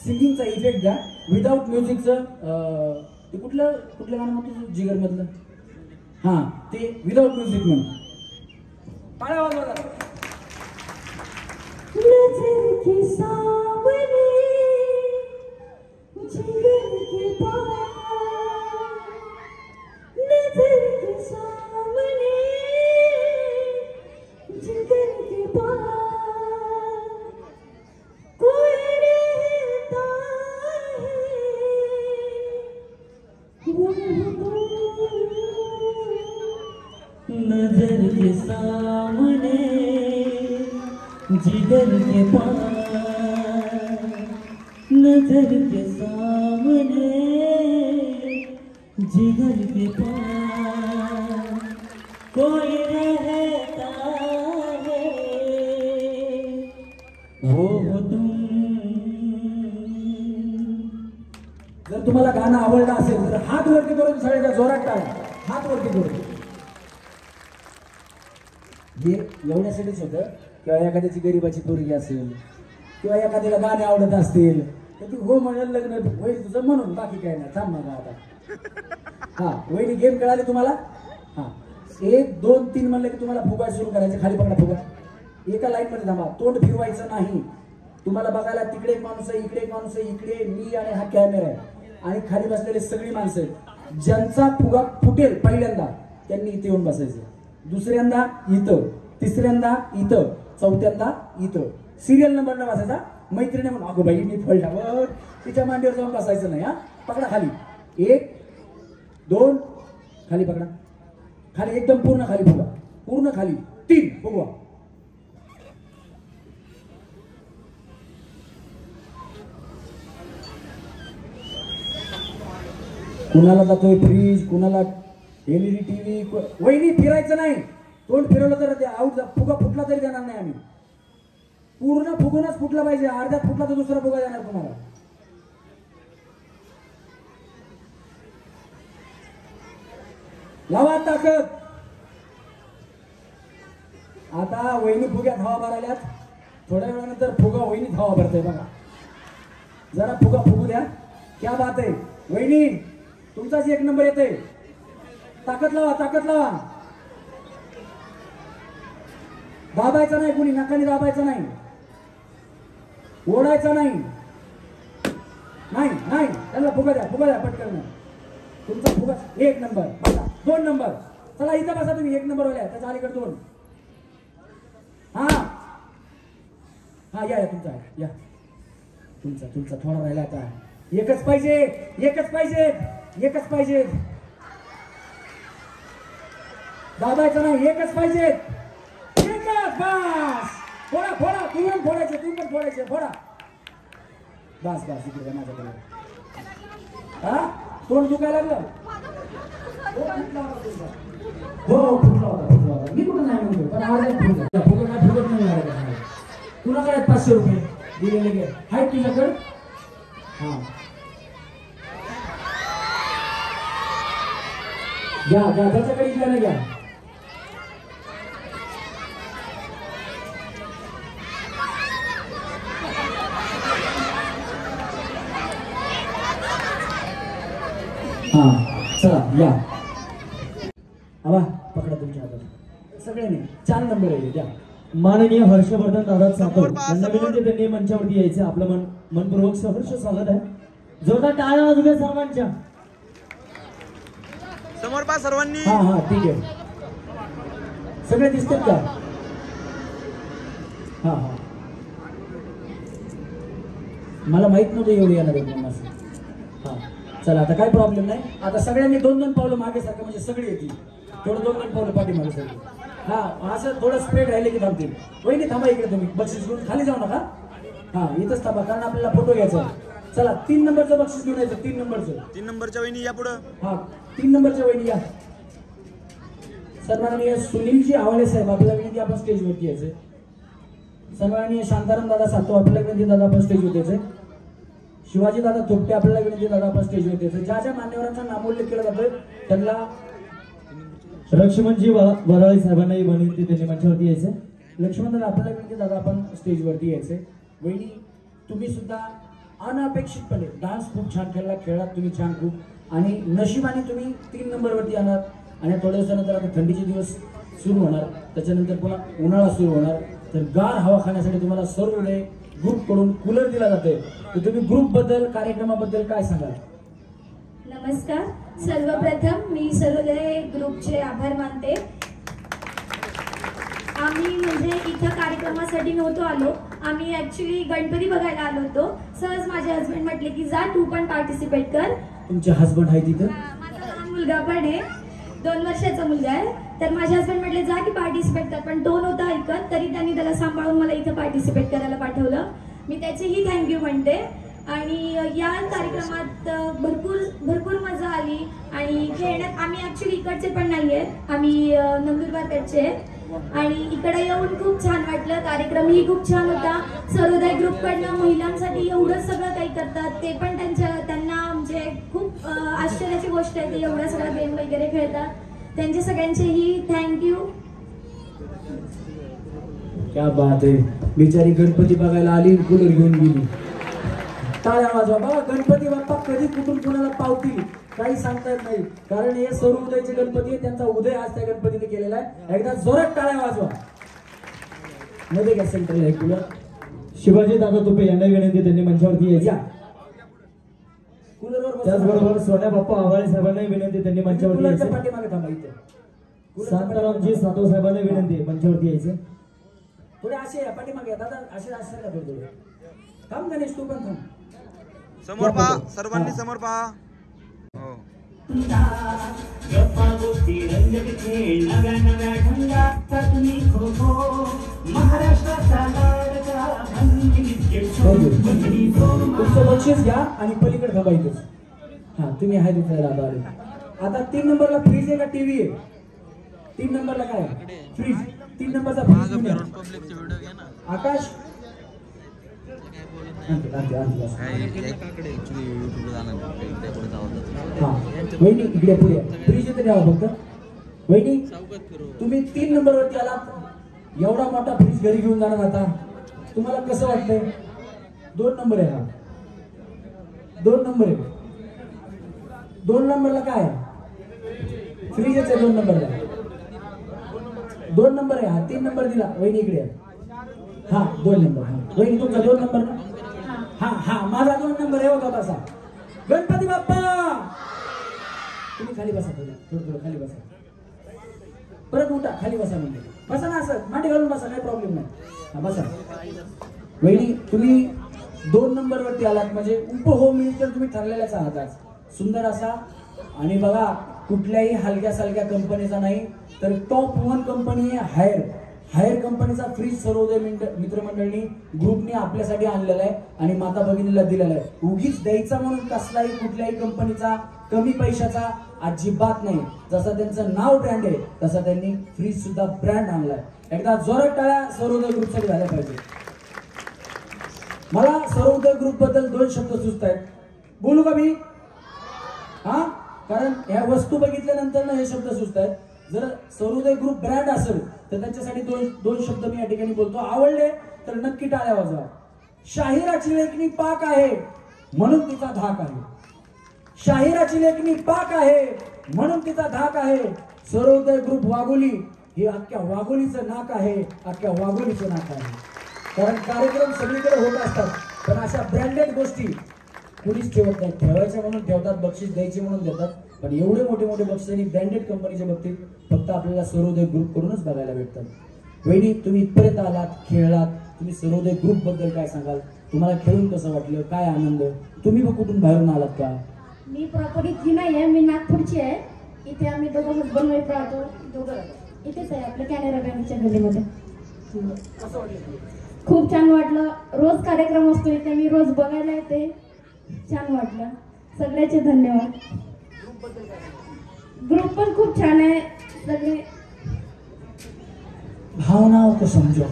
A: सिंगिंगचा इफेक्ट द्या, विदाउट म्युझिकचं. ते कुठलं गाणं म्हणतो जिगर मधलं? हा, ते विदाउट म्युझिक म्हण. टाळ्या वाजवा जरा.
C: नजर के सामने जिगर के पार, नजर के सामने जिगर के पार कोई रहता है वो
D: नजर के सामने जिगर के पार, नजर के सामने जिगर के पार कोई रहता है वो हो तुम.
A: जर तुम्हाला गाणं आवडलं असेल तर हात वरती करून सगळ्या जोरात टाळा, हात वरती करून. हे एवढ्यासाठीच होतं किंवा एखाद्याची गरीबाची पोरगी असेल किंवा एखाद्याला गाणे आवडत असतील तर ती हो म्हणाल लग्न होईल तुझं म्हणून, बाकी काय नाही. थांब मग आता. हा, वहिनी गेम कळाली तुम्हाला? हा, 1 2 3 म्हणलं की तुम्हाला फुगा सुरू करायचं. खाली पकडा फुगा, एका लाईन मध्ये थांबा, तोंड फिरवायचं नाही. तुम्हाला बघायला तिकडे एक माणूस आहे, इकडे एक माणूस आहे, इकडे मी आणि हा कॅमेरा आहे, आणि खाली बसलेले सगळी माणसं आहेत. ज्यांचा फुगा फुटेल पहिल्यांदा त्यांनी इथे येऊन बसायचं, दुसऱ्यांदा इथं, तिसऱ्यांदा इथं, चौथ्यांदा इथं. सिरियल नंबर न बसायचा. मैत्रिणी म्हणून अगो बाई मी फळल्यावर तिच्या मांडीवर जाऊन बसायचं नाही. हा, पकडा खाली. 1 2 खाली पकडा, खाली एकदम पूर्ण खाली फुगा, पूर्ण खाली. 3 फुगवा. कुणाला जातोय फ्रीज, कुणाला एलईडी टीव्ही. वहिनी फिरायचं नाही, तोंड फिरवलं तर ते आउट. फुगा फुटला तरी देणार नाही आम्ही, पूर्ण फुगूनच फुटला पाहिजे. अर्ध्यात फुटला तर दुसरा फुगा देणार तुम्हाला. लावा ताकद. आता वहिनी फुग्यात हवा भरायल्यात, थोड्या वेळानंतर फुगा वहिनीत हवा भरतोय बघा. जरा फुगा फुगू द्या. क्या बात आहे वहिनी, तुमचाच 1 नंबर येते. ताकद लावा, ताकद लावा. दाबायचं नाही, कुणी नाकाने दाबायचं नाही, ओढायचं नाही. नाही नाही, त्याला फुगा द्या पटकन. तुमचा फुगा 1 नंबर. बघा 2 नंबर. चला इथं बसा तुम्ही, 1 नंबर वाल्या त्याच्या अलीकडे 2. हा हा, या तुमचा, या तुमचा थोडा राहिला आता. एकच पाहिजे, एकच पाहिजे, एकच पाहिजे. दाबायचं नाही, एकच पाहिजे. एकच बस. फोडा फोडा, तुम्ही पण फोडायचे, तुम्ही पण फोडायचे. फोडा बस बस. इकडे माझ्याकडे. हा, तोंड दुखायला लागलं. हो फुटला होता. मी कुठं नाही म्हणतो, पण आवाज फुटला. फुगत नाही. कुणाकडे 500 रुपये दिलेले गे आहेत तुझ्याकडे? हा घ्या, त्याच्याकडे घ्या. घ्या हा, चला या. आवा पकडा तुमच्या हातात सगळ्यांनी. 4 नंबर आहे द्या.
D: माननीय हर्षवर्धन दादा सातव यांना विनंती, त्यांनी मंचावरती यायचे. आपलं मनपूर्वक सहर्ष स्वागत आहे. जोरदार टाळ्या वाजवूया सर्वांच्या.
E: समोर पा सर्वांनी.
A: हा हा, ठीक आहे. सगळे दिसतात का? हा हा, मला माहित नव्हतं एवढे येणार आहेत म्हणून. हा चला, आता काय प्रॉब्लेम नाही. आता सगळ्यांनी 2-2 पावलं मागे सारखं, म्हणजे सगळे येतील. थोडं 2-2 पावलं पाठीमागे सगळे. हा, असं थोडं स्प्रेड राहिले की थांबतील. वहिनी थांबा इकडे, तुम्ही बक्षीस घेऊन खाली जाऊ नका. हा, इथंच थांबा, कारण आपल्याला फोटो घ्यायचा आहे. चला 3 नंबरचं बक्षीस घेऊन यायचं. 3 नंबरचं.
E: 3 नंबरच्या वहिनी या पुढं.
A: हा, 3 नंबरच्या वहिनी या. सन्माननीय सुनीलजी आवाळे साहेब, आपल्याला विनंती, आपण स्टेजवरती यायचं. सन्माननीय शांताराम दादा सातो आपल्याला विनंती दादा आपण स्टेज होते, शिवाजी दादा थोपटे आपल्याला विनंती दादा आपण स्टेज होते, ज्या ज्या मान्यवरांचा नामोल्लेख केला जातोय त्यांना
D: लक्ष्मणजी वराळे साहेबांनाही विनंती त्यांनी मंचावरती यायचं.
A: लक्ष्मण दादा आपल्याला विनंती दादा आपण स्टेजवरती यायचे. वहिनी तुम्ही सुद्धा अनपेक्षितपणे डान्स खूप छान खेळलात तुम्ही छान खूप, आणि नशिबाने तुम्ही 3 नंबरवरती येणार. आणि थोड्या दिवसानंतर आता थंडीचे दिवस सुरू होणार, त्याच्यानंतर पुन्हा उन्हाळा सुरू होणार, तर गार हवा खाण्यासाठी तुम्हाला सर्वोदय ग्रुप कडून कूलर दिला जातोय. तर तुम्ही ग्रुप बद्दल कार्यक्रमाबद्दल काय सांगाल?
I: नमस्कार. सर्वप्रथम मी सर्वोदय ग्रुपचे आभार मानते. आम्ही म्हणजे इथं कार्यक्रमासाठी नव्हतो आलो, आम्ही ऍक्च्युली गणपती बघायला आलो होतो. सहज माझे हस्बंड म्हटले की जा तू पण पार्टिसिपेट कर.
A: तुमचे हस्बंड आहे तिथं?
I: माझा लहान मुलगा पण आहे, 2 वर्षाचा मुलगा आहे. तर माझे हस्बंड म्हटले जा की पार्टिसिपेट कर, पण तो नव्हता ऐकत, तरी त्यांनी त्याला सांभाळून मला इथं पार्टिसिपेट करायला पाठवलं. मी त्याचेही थँक्यू म्हणते. आणि या कार्यक्रमात भरपूर मजा आली. आणि खेळण्यात आम्ही ऍक्च्युली इकडचे पण नाही आहेत, आम्ही नंदुरबारकडचे आहेत. आणि इकडे येऊन खूप छान वाटलं. कार्यक्रमही खूप छान होता. सर्वोदय ग्रुपकडनं महिलांसाठी एवढं सगळं काही करतात, ते पण त्यांना म्हणजे खूप आश्चर्याची गोष्ट आहे. ते एवढं सगळं गेम वगैरे खेळतात. त्यांचे सगळ्यांचेही थँक्यू.
A: क्या बात आहे. बिचारी गणपती बघायला आली, कूलर घेऊन गेली. टाळ्या वाजवा बाबा. गणपती बाप्पा कधी कुठून कुणाला पावतील काही सांगता येत नाही, कारण हे सर्वोदयचे गणपती आहे, त्यांचा उदय आज त्या गणपतीने केलेला आहे. एकदा जोरात टाळ्या वाजवा. मध्ये घ्या सेंटरला हे कूलर.
D: शिवाजी दादा तुपे यांना विनंती त्यांनी मंचावरती यायचं.
A: कूलरवर
D: त्याचबरोबर सोन्या बाप्पा आवाळे साहेबांनाही विनंती त्यांनी मंचावरती
A: कूलरच्या
D: यायचं.
A: पाठीमागे थांबा इथे.
D: शांतारामजी सातो साहेबांना विनंती मंचावरती यायचं.
A: थोडे असे पाठीमागे या दादा, असे असे का थोडे. थांब गणेश, तू पण थांब.
E: समोर पहा, सर्वांनी समोर पहा. हो.
A: तुमचं बक्षीस घ्या आणि पलीकडे थांबा इथेच. हा तुम्ही आहे तिथे दादा आले. आता 3 नंबरला फ्रीज आहे का टीव्ही आहे? 3 नंबरला काय फ्रीज? 3 नंबरचा फ्रीज. आकाश वहिनी इकडे पुढे फ्रीज इथे द्यावा फक्त. वहिनी तुम्ही 3 नंबरवरती आलात, एवढा मोठा फ्रीज घरी घेऊन जाणार आता, तुम्हाला कसं वाटतंय? 2 नंबर आहे हा, 2 नंबर आहे. 2 नंबरला काय फ्रीजच आहे? 2 नंबरला 2 नंबर आहे हा. 3 नंबर दिला वहिनी इकडे. हा 2 नंबर. हा वहिनी तुमचा 2 नंबर ना? हा हा माझा 2 नंबर आहे होता तसा. गणपती बाप्पा तुम्ही खाली बसा, थोडं खाली बसा. परत उठा, खाली बसा. म्हणजे बसा ना, असं मांडी घालून बसा, काही प्रॉब्लेम नाही. हा बसा. वहिनी तुम्ही 2 नंबरवरती आलात म्हणजे उपहोम मिनिस्टर तुम्ही ठरलेलाच आहात आज. सुंदर असा. आणि बघा कुठल्याही हलक्या सालक्या कंपनीचा नाही, तर टॉप 1 कंपनी आहे हायर कंपनीचा फ्रीज सर्वोदय मित्रमंडळी ग्रुपने आपल्यासाठी आणलेला आहे आणि माता भगिनीला दिलेला आहे. उगीच द्यायचा म्हणून कसलाही कुठल्याही कंपनीचा कमी पैशाचा अजिबात नाही. जसं त्यांचं नाव ब्रँड आहे तसा त्यांनी फ्रीज सुद्धा ब्रँड आणलाय. एकदा जोरात टाळ्या सर्वोदय ग्रुपसाठी झाल्या पाहिजे. मला सर्वोदय ग्रुप बद्दल 2 शब्द सुचत आहेत, बोलू का मी? हा, कारण ह्या वस्तू बघितल्यानंतर ना हे शब्द सुचत आहेत. जर सर्वोदय ग्रुप ब्रँड असेल तर त्यांच्यासाठी 2 शब्द मी या ठिकाणी बोलतो. आवडले तर नक्की टाळ्या वाजवा. शाहिराची लेखणी पाक आहे म्हणून तिचा धाक आहे. शाहिराची लेखणी पाक आहे म्हणून तिचा धाक आहे. सर्वोदय ग्रुप वाघोली हे अख्ख्या वाघोलीचं नाक आहे, अख्ख्या वाघोलीचं नाक आहे. कारण कार्यक्रम सगळीकडे होत असतात, पण अशा ब्रँडेड गोष्टी कुणीच ठेवत नाही. ठेवायच्या म्हणून ठेवतात, बक्षीस द्यायचे म्हणून देतात, पण एवढे मोठे मोठे बक्षीस ब्रँडेड कंपनीच्या बाबतीत फक्त आपल्याला सर्वोदय ग्रुप कडूनच बघायला भेटतात. वहिनी तुम्ही इथपर्यंत आलात, खेळलात, तुम्ही सर्वोदय ग्रुप बद्दल काय सांगाल? तुम्हाला खेळून कसं वाटलं? काय आनंद? तुम्ही मग कुठून बाहेरून आलात का?
I: मी प्रॉपर इथली नाही आहे, मी नागपूरची आहे. इथे आम्ही दोघं हसबंड वाईफ राहतो. दोघं इथेच आहे आपल्या कॅनरा बँकच्या गल्लीमध्ये. खूप छान वाटलं. रोज कार्यक्रम असतो इथे, मी रोज बघायला येते. छान वाटलं. सगळ्याचे धन्यवाद. ग्रुप पण खूप छान आहे. सगळे
A: भावनाओं को समजो,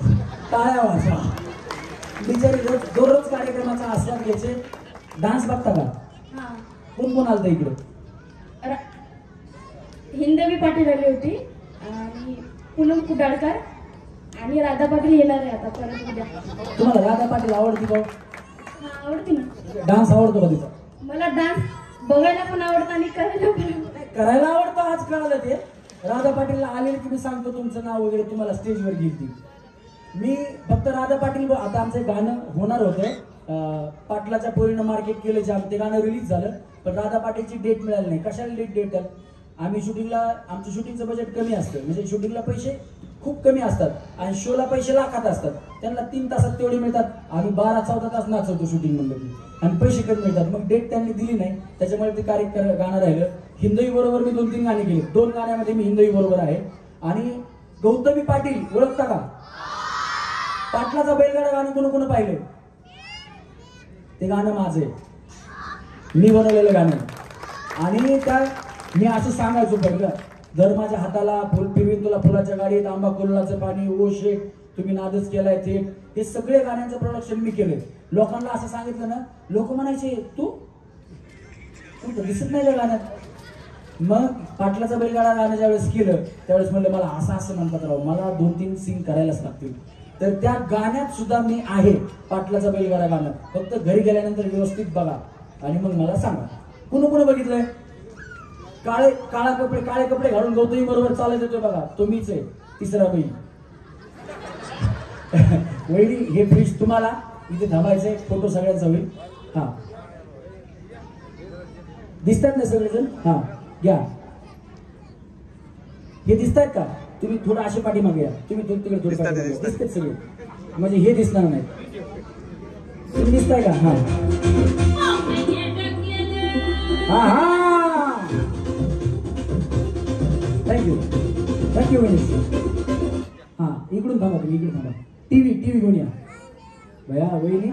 A: टाळ्या वाजवा. बिचारी दररोज कार्यक्रमाचा आस्वाद घ्यायचे. डान्स बघता का?
I: हा.
A: कोण कोण आलतं इकडे?
I: हिंदवी पाटील आली होती आणि पूनम कुडाळकर आणि राधा पाटील येणार आहे आता परत उद्या.
A: तुम्हाला राधा पाटील आवडती का?
I: हा, आवडते ना.
A: डान्स आवडतो का तिचा?
I: मला डान्स बघायला पण आवडतं आणि करायला पण.
A: करायला आवडतं. आज कळालं ते. राधा पाटीलला आलेले की मी सांगतो तुमचं नाव वगैरे, तुम्हाला स्टेजवर घेईल ती. मी फक्त राधा पाटील, आता आमचं गाणं होणार होतं, पाटलाच्या पोरीनं मार्केट केलं जाम, ते गाणं रिलीज झालं, पण राधा पाटीलची डेट मिळाली नाही. कशाला डेट आम्ही शूटिंगला, आमचं शूटिंगचं बजेट कमी असतं, म्हणजे शूटिंगला पैसे खूप कमी असतात आणि शोला पैसे लाखात असतात. त्यांना 3 तासात तेवढे मिळतात. आम्ही 12-14 तास नाचवतो शूटिंग म्हणलं की, आणि पैसे कमी मिळतात. मग डेट त्यांनी दिली नाही, त्याच्यामुळे ते कार्यक्रम गाणं राहिलं. हिंदवी बरोबर मी 2-3 गाणी केली. 2 गाण्यामध्ये मी हिंदवी बरोबर आहे. आणि गौतमी पाटील ओळखता का? पाटलाचा बैलगाडा गाणं कोण कोण पाहिलं? ते गाणं माझं आहे, मी बनवलेलं गाणं. आणि त्या मी असं सांगायचो बरं, जर माझ्या हाताला फुल फिरवीन तुला फुलाच्या गाडीत, आंबा कोल्हाचं पाणी, ओ शेख तुम्ही नादच केलाय थेट, हे सगळे गाण्यांचं प्रोडक्शन मी केलंय. लोकांना असं सांगितलं ना, लोक म्हणायचे तू तर दिसत नाही त्या गाण्यात. मग पाटलाचा बैलगाडा गाणं ज्यावेळेस केलं त्यावेळेस म्हणलं मला असं म्हणतात राव, मला 2-3 सीन करायलाच लागतील. तर त्या गाण्यात सुद्धा मी आहे, पाटलाचा बैलगाडा गाणं. फक्त घरी गेल्यानंतर व्यवस्थित बघा आणि मग मला सांगा. कुणा बघितलंय? काळे कपडे घालून गौतमी बरोबर चालत येतोय बघा, तो मीच आहे, तिसरा बाई. वहिनी हे फ्रीज तुम्हाला इथे थांबायचंय, फोटो सगळ्यांचा होईल. हा, दिसतात ना सगळेजण? हा घ्या. हे दिसतायत का? तुम्ही थोडं असे पाठीमागे या, तुम्ही तिकडे थोडे दिसतात सगळे, म्हणजे हे दिसणार नाही. तुम्ही दिसताय का? हा हा हा, थँक्यू वहिनी. हा, इकडून थांबा तुम्ही, इकडे थांबा. टीव्ही घेऊन या भया. वहिनी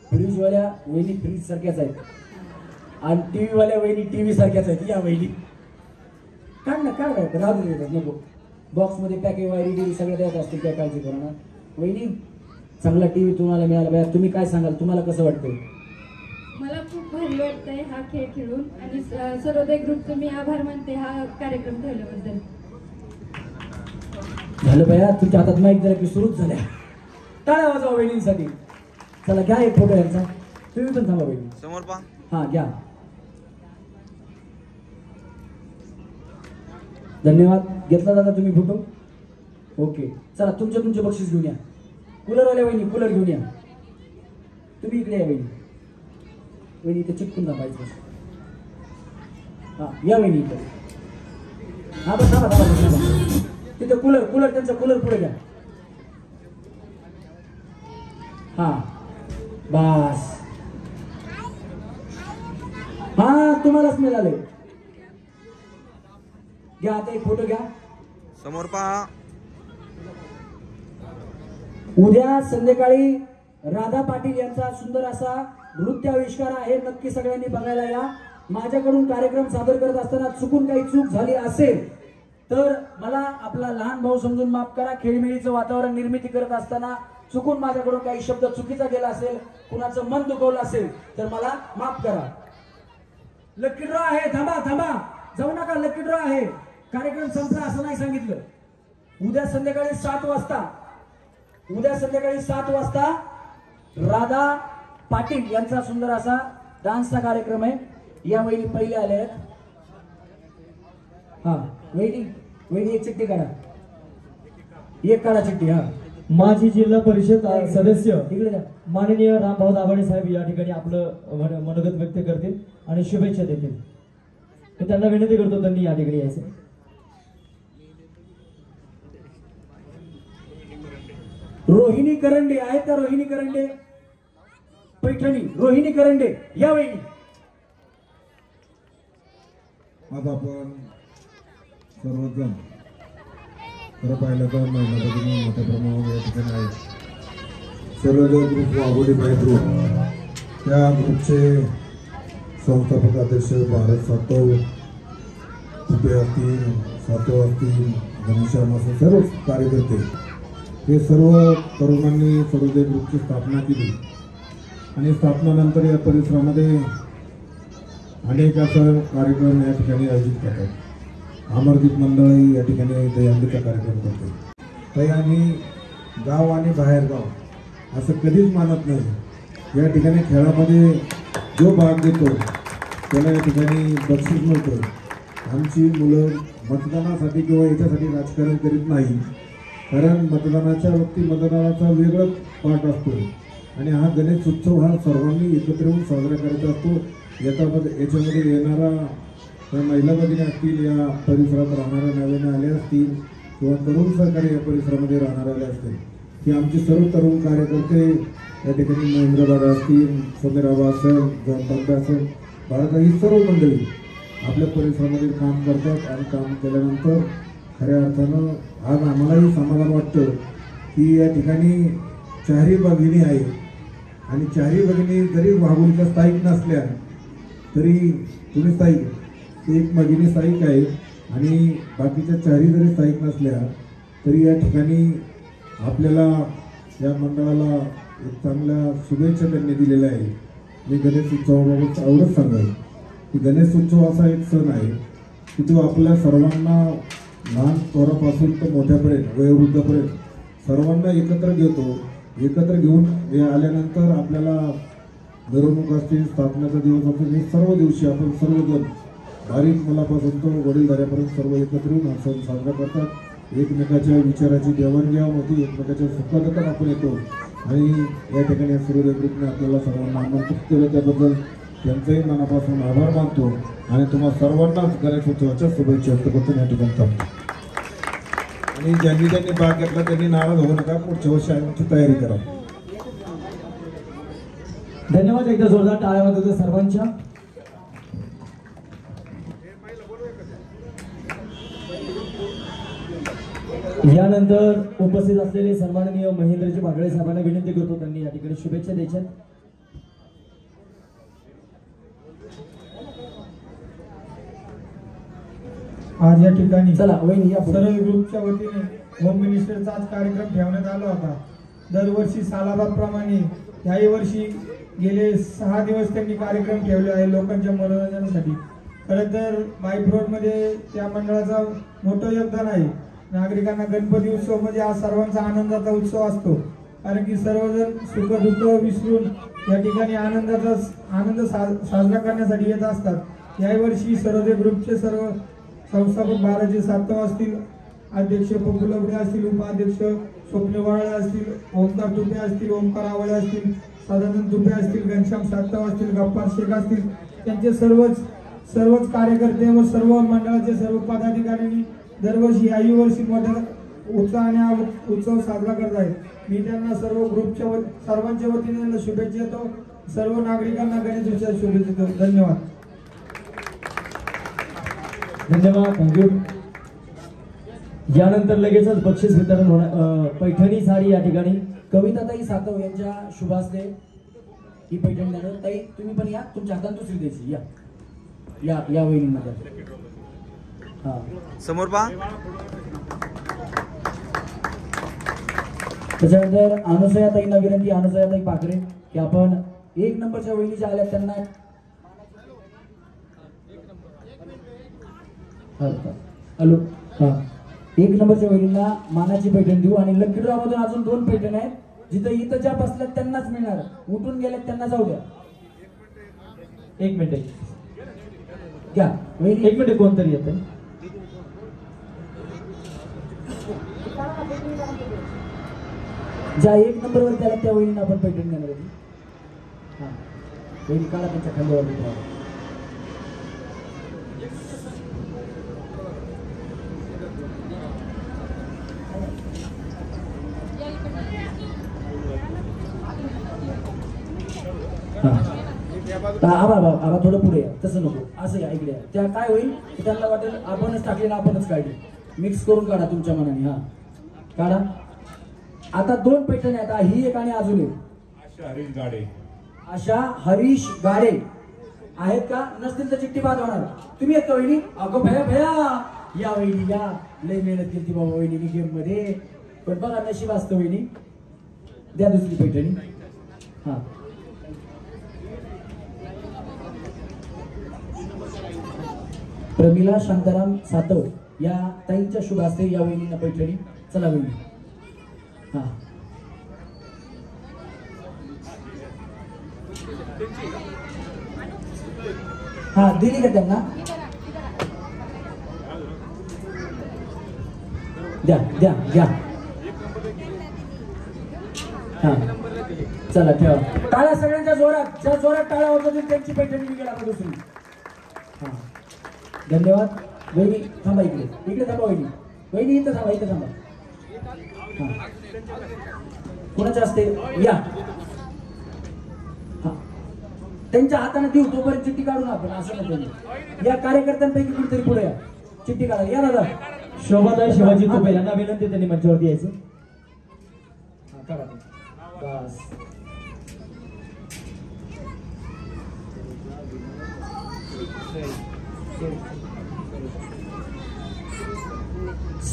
A: फ्रीजवाल्या वहिनी फ्रीज सारख्याच आहेत आणि टीव्हीवाल्या वहिनी टीव्ही सारख्याच आहेत. या वहिनी काढ ना, काय राहू देतात नको. बॉक्समध्ये पॅकेज वायरी टीव्ही सगळं द्यायच असतील, काय काळजी करा ना. वहिनी चांगला टीव्ही तुम्हाला मिळाला भया. तुम्ही काय सांगाल, तुम्हाला कसं वाटतंय?
H: मला खूप भारी वाटतंय हा खेळ खेळून आणि सर्वोदय ग्रुपचे मी आभार मानते हा कार्यक्रम ठेवल्याबद्दल.
A: झालं भया, तुमच्या हातात माईक जरा की सुरूच झाल्या. टाळ्या वाजवा वहिनींसाठी. चला घ्या एक फोटो यांचा. तुम्ही पण थांबा वहिनी,
E: समोर पहा.
A: हा घ्या. धन्यवाद. घेतला दादा तुम्ही फोटो? ओके. चला तुमचे बक्षीस घेऊन या. कूलरवाल्या वहिनी कूलर घेऊन या. तुम्ही इकडे या वहिनी. वहिनी इथे चिटकून दाबायचं. हा या वहिनी इकडे. हा बस थांबा. तिथे कूलर त्यांचा कूलर पुढे घ्या. हा बस. हा तुम्हालाच मिळाले. घ्या आता एक फोटो घ्या.
E: समोर पहा.
A: उद्या संध्याकाळी राधा पाटील यांचा सुंदर असा नृत्याविष्कार आहे. नक्की सगळ्यांनी बघायला या. माझ्याकडून कार्यक्रम सादर करत असताना चुकून काही चूक झाली असेल तर मला आपला लहान भाऊ समजून माफ करा. खेळमेळीचं वातावरण निर्मिती करत असताना चुकून माझ्याकडून काही शब्द चुकीचा गेला असेल, कुणाचं मन दुखवलं असेल तर मला माफ करा. लकी ड्रॉ आहे. थांबा जाऊ नका. लकी ड्रॉ आहे. कार्यक्रम संपला असं नाही सांगितलं. उद्या संध्याकाळी 7 वाजता राधा पाटील यांचा सुंदर असा डान्सचा कार्यक्रम आहे. या वहिनी पहिले आले आहेत. हा वहिनी एक चिठ्ठी काढा. एक काढा चिठ्ठी. हा
D: माजी जिल्हा परिषद सदस्य
A: इकडे जा.
D: माननीय रामभाऊ दाभाडे साहेब या ठिकाणी आपलं मनोगत व्यक्त करतील आणि शुभेच्छा देतील. मी त्यांना विनंती करतो त्यांनी या ठिकाणी यायचं.
A: रोहिणी करंडे आहेत का? रोहिणी करंडे पैठणी. रोहिणी करंडे या वहिनी.
J: आज आपण सर्वजण खरं पाहिलं तर महिला भगिनी मोठ्या प्रमाणावर या ठिकाणी आहेत. सर्वजण ग्रुप वाघोली बाय ग्रुप त्या ग्रुपचे संस्थापक अध्यक्ष भारत सातव तुपे असतील, सातव असतील, घनश्याम असतील, सर्व कार्यकर्ते हे सर्व तरुणांनी सर्वोदय ग्रुपची स्थापना केली आणि स्थापनानंतर या परिसरामध्ये अनेक असं कार्यक्रम या ठिकाणी आयोजित करतात. अमरदीप मंडळी या ठिकाणी दहीहंडीचा कार्यक्रम करते. ताई आम्ही गाव आणि बाहेरगाव असं कधीच मानत नाही. या ठिकाणी खेळामध्ये जो भाग घेतो त्याला या ठिकाणी बक्षीस मिळतं. आमची मुलं मतदानासाठी किंवा याच्यासाठी राजकारण करीत नाही, कारण मतदानाच्या वक्ती मतदानाचा वेगळं पाठ असतो आणि हा गणेश उत्सव हा सर्वांनी एकत्र येऊन साजरा करायचा असतो. याच्यामध्ये येणारा महिला भगिनी असतील, या परिसरात राहणाऱ्या नव्याने आल्या असतील किंवा तरुण सहकारी या परिसरामध्ये राहणारे आले असतील, ही आमची सर्व तरुण कार्यकर्ते या ठिकाणी महेंद्रदादा असतील, समीराबा असेल, जॉनतांबे असेल, भारत ही सर्व मंडळी आपल्या परिसरामध्ये काम करतात आणि काम केल्यानंतर खऱ्या अर्थानं आज आम्हालाही समाधान वाटतं की या ठिकाणी चारही भगिनी आहे आणि चारही भगिनी जरी वाघोलीच्या स्थायिक नसल्या तरी तुम्ही स्थायिक एक भगिनी स्थायिक आहे आणि बाकीच्या चारही जरी स्थायिक नसल्या तरी या ठिकाणी आपल्याला या मंडळाला एक चांगल्या शुभेच्छा त्यांनी दिलेल्या आहे. मी गणेश उत्सवाबाबत एवढंच सांगेन की गणेश उत्सव असा एक सण आहे की तो आपल्या सर्वांना लहान पोरापासून तर मोठ्यापर्यंत वयोवृद्धापर्यंत सर्वांना एकत्र घेतो. एकत्र घेऊन हे आल्यानंतर आपल्याला मिरवणूक असतील, स्थापनेचा दिवस असेल, हे सर्व दिवशी आपण सर्वजण बारीक मुलापासून तो वडीलधाऱ्यापर्यंत सर्व एकत्र येऊन हा सण साजरा करतात. एकमेकाच्या विचाराची देवाणघेवाण होती, एकमेकाच्या सुखदुःखात आपण येतो आणि या ठिकाणी सूर्योदय ग्रुपने आपल्याला सर्वांना आमंत्रित केलं त्याबद्दल त्यांचंही मनापासून आभार मानतो आणि तुम्हा सर्वांनाच गणेश उत्सवाच्या शुभेच्छा व्यक्त करतो. या ठिकाणी थांबतो आणि ज्यांनी ज्यांनी भाग घेतला त्यांनी नाराज होऊ नका, पुढच्या वर्षी आमची तयारी करा.
D: धन्यवाद. एकदा जोरदार टाळ्या वाजवतो सर्वांच्या. यानंतर उपस्थित असलेले सन्माननीय महेंद्रजी बागळे साहेबांना विनंती करतो त्यांनी या ठिकाणी शुभेच्छा द्यायच्या.
K: आज या ठिकाणी
A: चला वहिनी या
K: सर्व ग्रुपच्या वतीने होम मिनिस्टरचा आज कार्यक्रम ठेवण्यात आला होता. दरवर्षी सालाबादप्रमाणे याही वर्षी गेले 6 दिवस त्यांनी कार्यक्रम ठेवले आहे लोकांच्या मनोरंजनासाठी. खरं तर माईप रोडमध्ये त्या मंडळाचं मोठं योगदान आहे. नागरिकांना गणपती उत्सव म्हणजे हा सर्वांचा आनंदाचा उत्सव असतो, कारण की सर्वजण सुख दुःख विसरून या ठिकाणी आनंद साजरा करण्यासाठी येत असतात. याही वर्षी सर्वोदय ग्रुपचे सर्व संस्थापक बालाजी सातव असतील, अध्यक्ष पप्पू लवडे असतील, उपाध्यक्ष स्वप्न वाळे असतील, ओमकार तुपे असतील, ओमकार आवळे असतील, सदानंद तुपे असतील, घनश्याम सातव असतील, गप्पार शेख असतील, त्यांचे सर्वच कार्यकर्ते व सर्व मंडळाचे सर्व पदाधिकाऱ्यांनी दरवर्षी याही वर्षी मोठ्या उत्साहाने हा उत्सव साजरा करत आहेत. मी त्यांना सर्व ग्रुपच्या सर्वांच्या वतीने त्यांना शुभेच्छा देतो. सर्व नागरिकांना गणेश उत्सवाच्या शुभेच्छा देतो. धन्यवाद.
D: धन्यवाद. थँक्यू. यानंतर लगेचच बक्षीस वितरण होणार. पैठणी साडी या ठिकाणी
A: कविताताई सातव यांच्या शुभ हस्ते ही पैठणी देणार. ताई तुम्ही पण या, तुमच्या हातात दुसरी द्यायची. या या या वहिनीमध्ये. हा
E: समोर पहा.
A: त्याच्यानंतर अनुसयाताईंना विनंती, अनुसयाताई पाखरे, की आपण 1 नंबरच्या वहिनीच्या आल्या त्यांना हॅलो हा 1 नंबरच्या वहिनींना मानाची पैठण देऊ आणि लकी ड्रॉ मधून अजून 2 पैठण आहेत. जिथं इथं ज्या बसल्यात त्यांनाच मिळणार, उठून गेल्यात त्यांना जाऊ द्या.
D: 1 मिनिट
A: घ्या वहिनी.
D: 1 मिनिट कोणतरी येतं.
A: ज्या 1 नंबरवर त्याला त्या वहिनींना आपण पैठण देणार होती. हा वहिनी काढा त्यांच्या खांद्यावर. आबा थोडं पुढे या, तसं नको, असं या इकडे. त्या काय होईल त्यांना वाटेल आपणच टाकले ना आपणच काढली. मिक्स करून काढा तुमच्या मनाने. हा काढा. आता 2 पैठणी आहेत, ही एक आणि अजून एक. आशा हरीश गाडे आहेत का? नसतील तर चिठ्ठी बाद होणार. तुम्ही येत का वहिनी? अगो भया भया या वहिनी या. लय मेहनत केली बाबा वहिनी गेम मध्ये. पण बघा नशीब असतं वहिनी. द्या दुसरी पैठणी. हा प्रमिला शांताराम सातव या ताईंच्या शुभ हस्ते या वहिनींना पैठणी. चला वहिनी. हा हा दिली का त्यांना? द्या द्या द्या. हा चला ठेवा. टाळ्या सगळ्यांच्या जोरात. ज्या जोरात टाळ्या होतात त्यांची पैठणी निघेल आता दुसरी. हा धन्यवाद. वहिनी थांबा इकडे. इकडे थांबा वहिनी. वहिनी इथं थांबा. इथं थांबा. हा कोणाच्या असते या. हा त्यांच्या हाताने देऊ तोपर्यंत चिठ्ठी काढून आपण असं नाही. या कार्यकर्त्यांपैकी कुठेतरी पुढे या. चिठ्ठी काढा. या दादा.
D: शोभाताई शिवाजी तुपे यांना विनंती, त्यांनी मंचावरती यायचं.
A: हा काढा बस.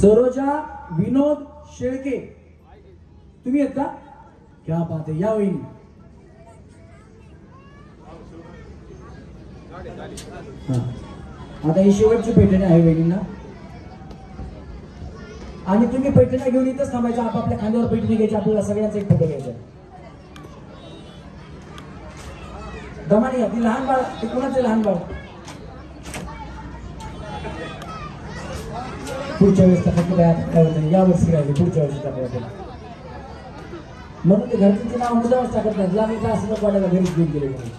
A: सरोजा विनोद शेळके तुम्ही आहेत का? क्या बात आहे. या वहिनी. हा आता ही शेवटची पैठणी आहे वहिनींना. आणि तुम्ही पैठणी घेऊन इथंच थांबायचं. आपापल्या खांद्यावर पैठणी घ्यायची. आपल्याला सगळ्यांचा एक फोटो घ्यायचा. दमानी ती लहान बाळ. ते कोणाचे लहान बाळ? पुढच्या वेळेस फक्त या वर्षी राहिले. पुढच्या वर्षी टाकायचं. म्हणून ते घरच्यांचे नाव मुद्दामच टाकत नाही. लहान का असं नको वाटायला घरीच घेऊन गेले म्हणून.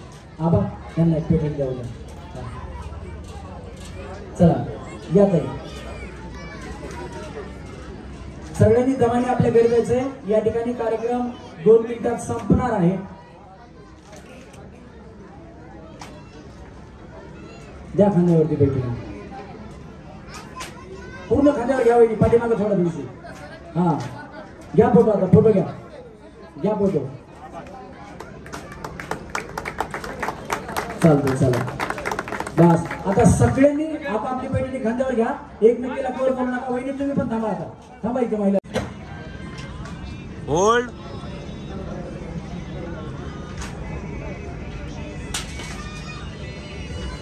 A: आबा त्यांना एक पेटेंट द्यावं. चला या ताई. सगळ्यांनी दमाने आपल्या घरी जायचंय. या ठिकाणी कार्यक्रम 2 मिनिटात संपणार आहे. द्या खांद्यावरती पैठणी. पूर्ण खांद्यावर घ्या वहिनी. पाठीमागं थोडा दिवशी. हा घ्या फोटो. आता फोटो घ्या. घ्या फोटो. चालतंय. चला बस. आता सगळ्यांनी आपापली पैठणी खांद्यावर घ्या. एकमेकीला कवर करू नका. वहिनी तुम्ही पण थांबा. आता थांबा इथे महिला.
E: होल्ड.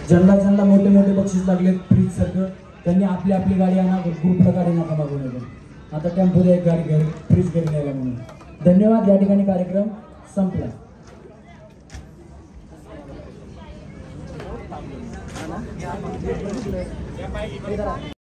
A: ज्यांना ज्यांना मोठे मोठे बक्षीस लागले फ्रीज सारखं त्यांनी आपली आपली गाडी आणा. ग्रुपला गाडी नका मागू नये. आता टेम्पो द्या एक गाडी घरी फ्रीज घरी न्यायला म्हणून. धन्यवाद. या ठिकाणी कार्यक्रम संपला.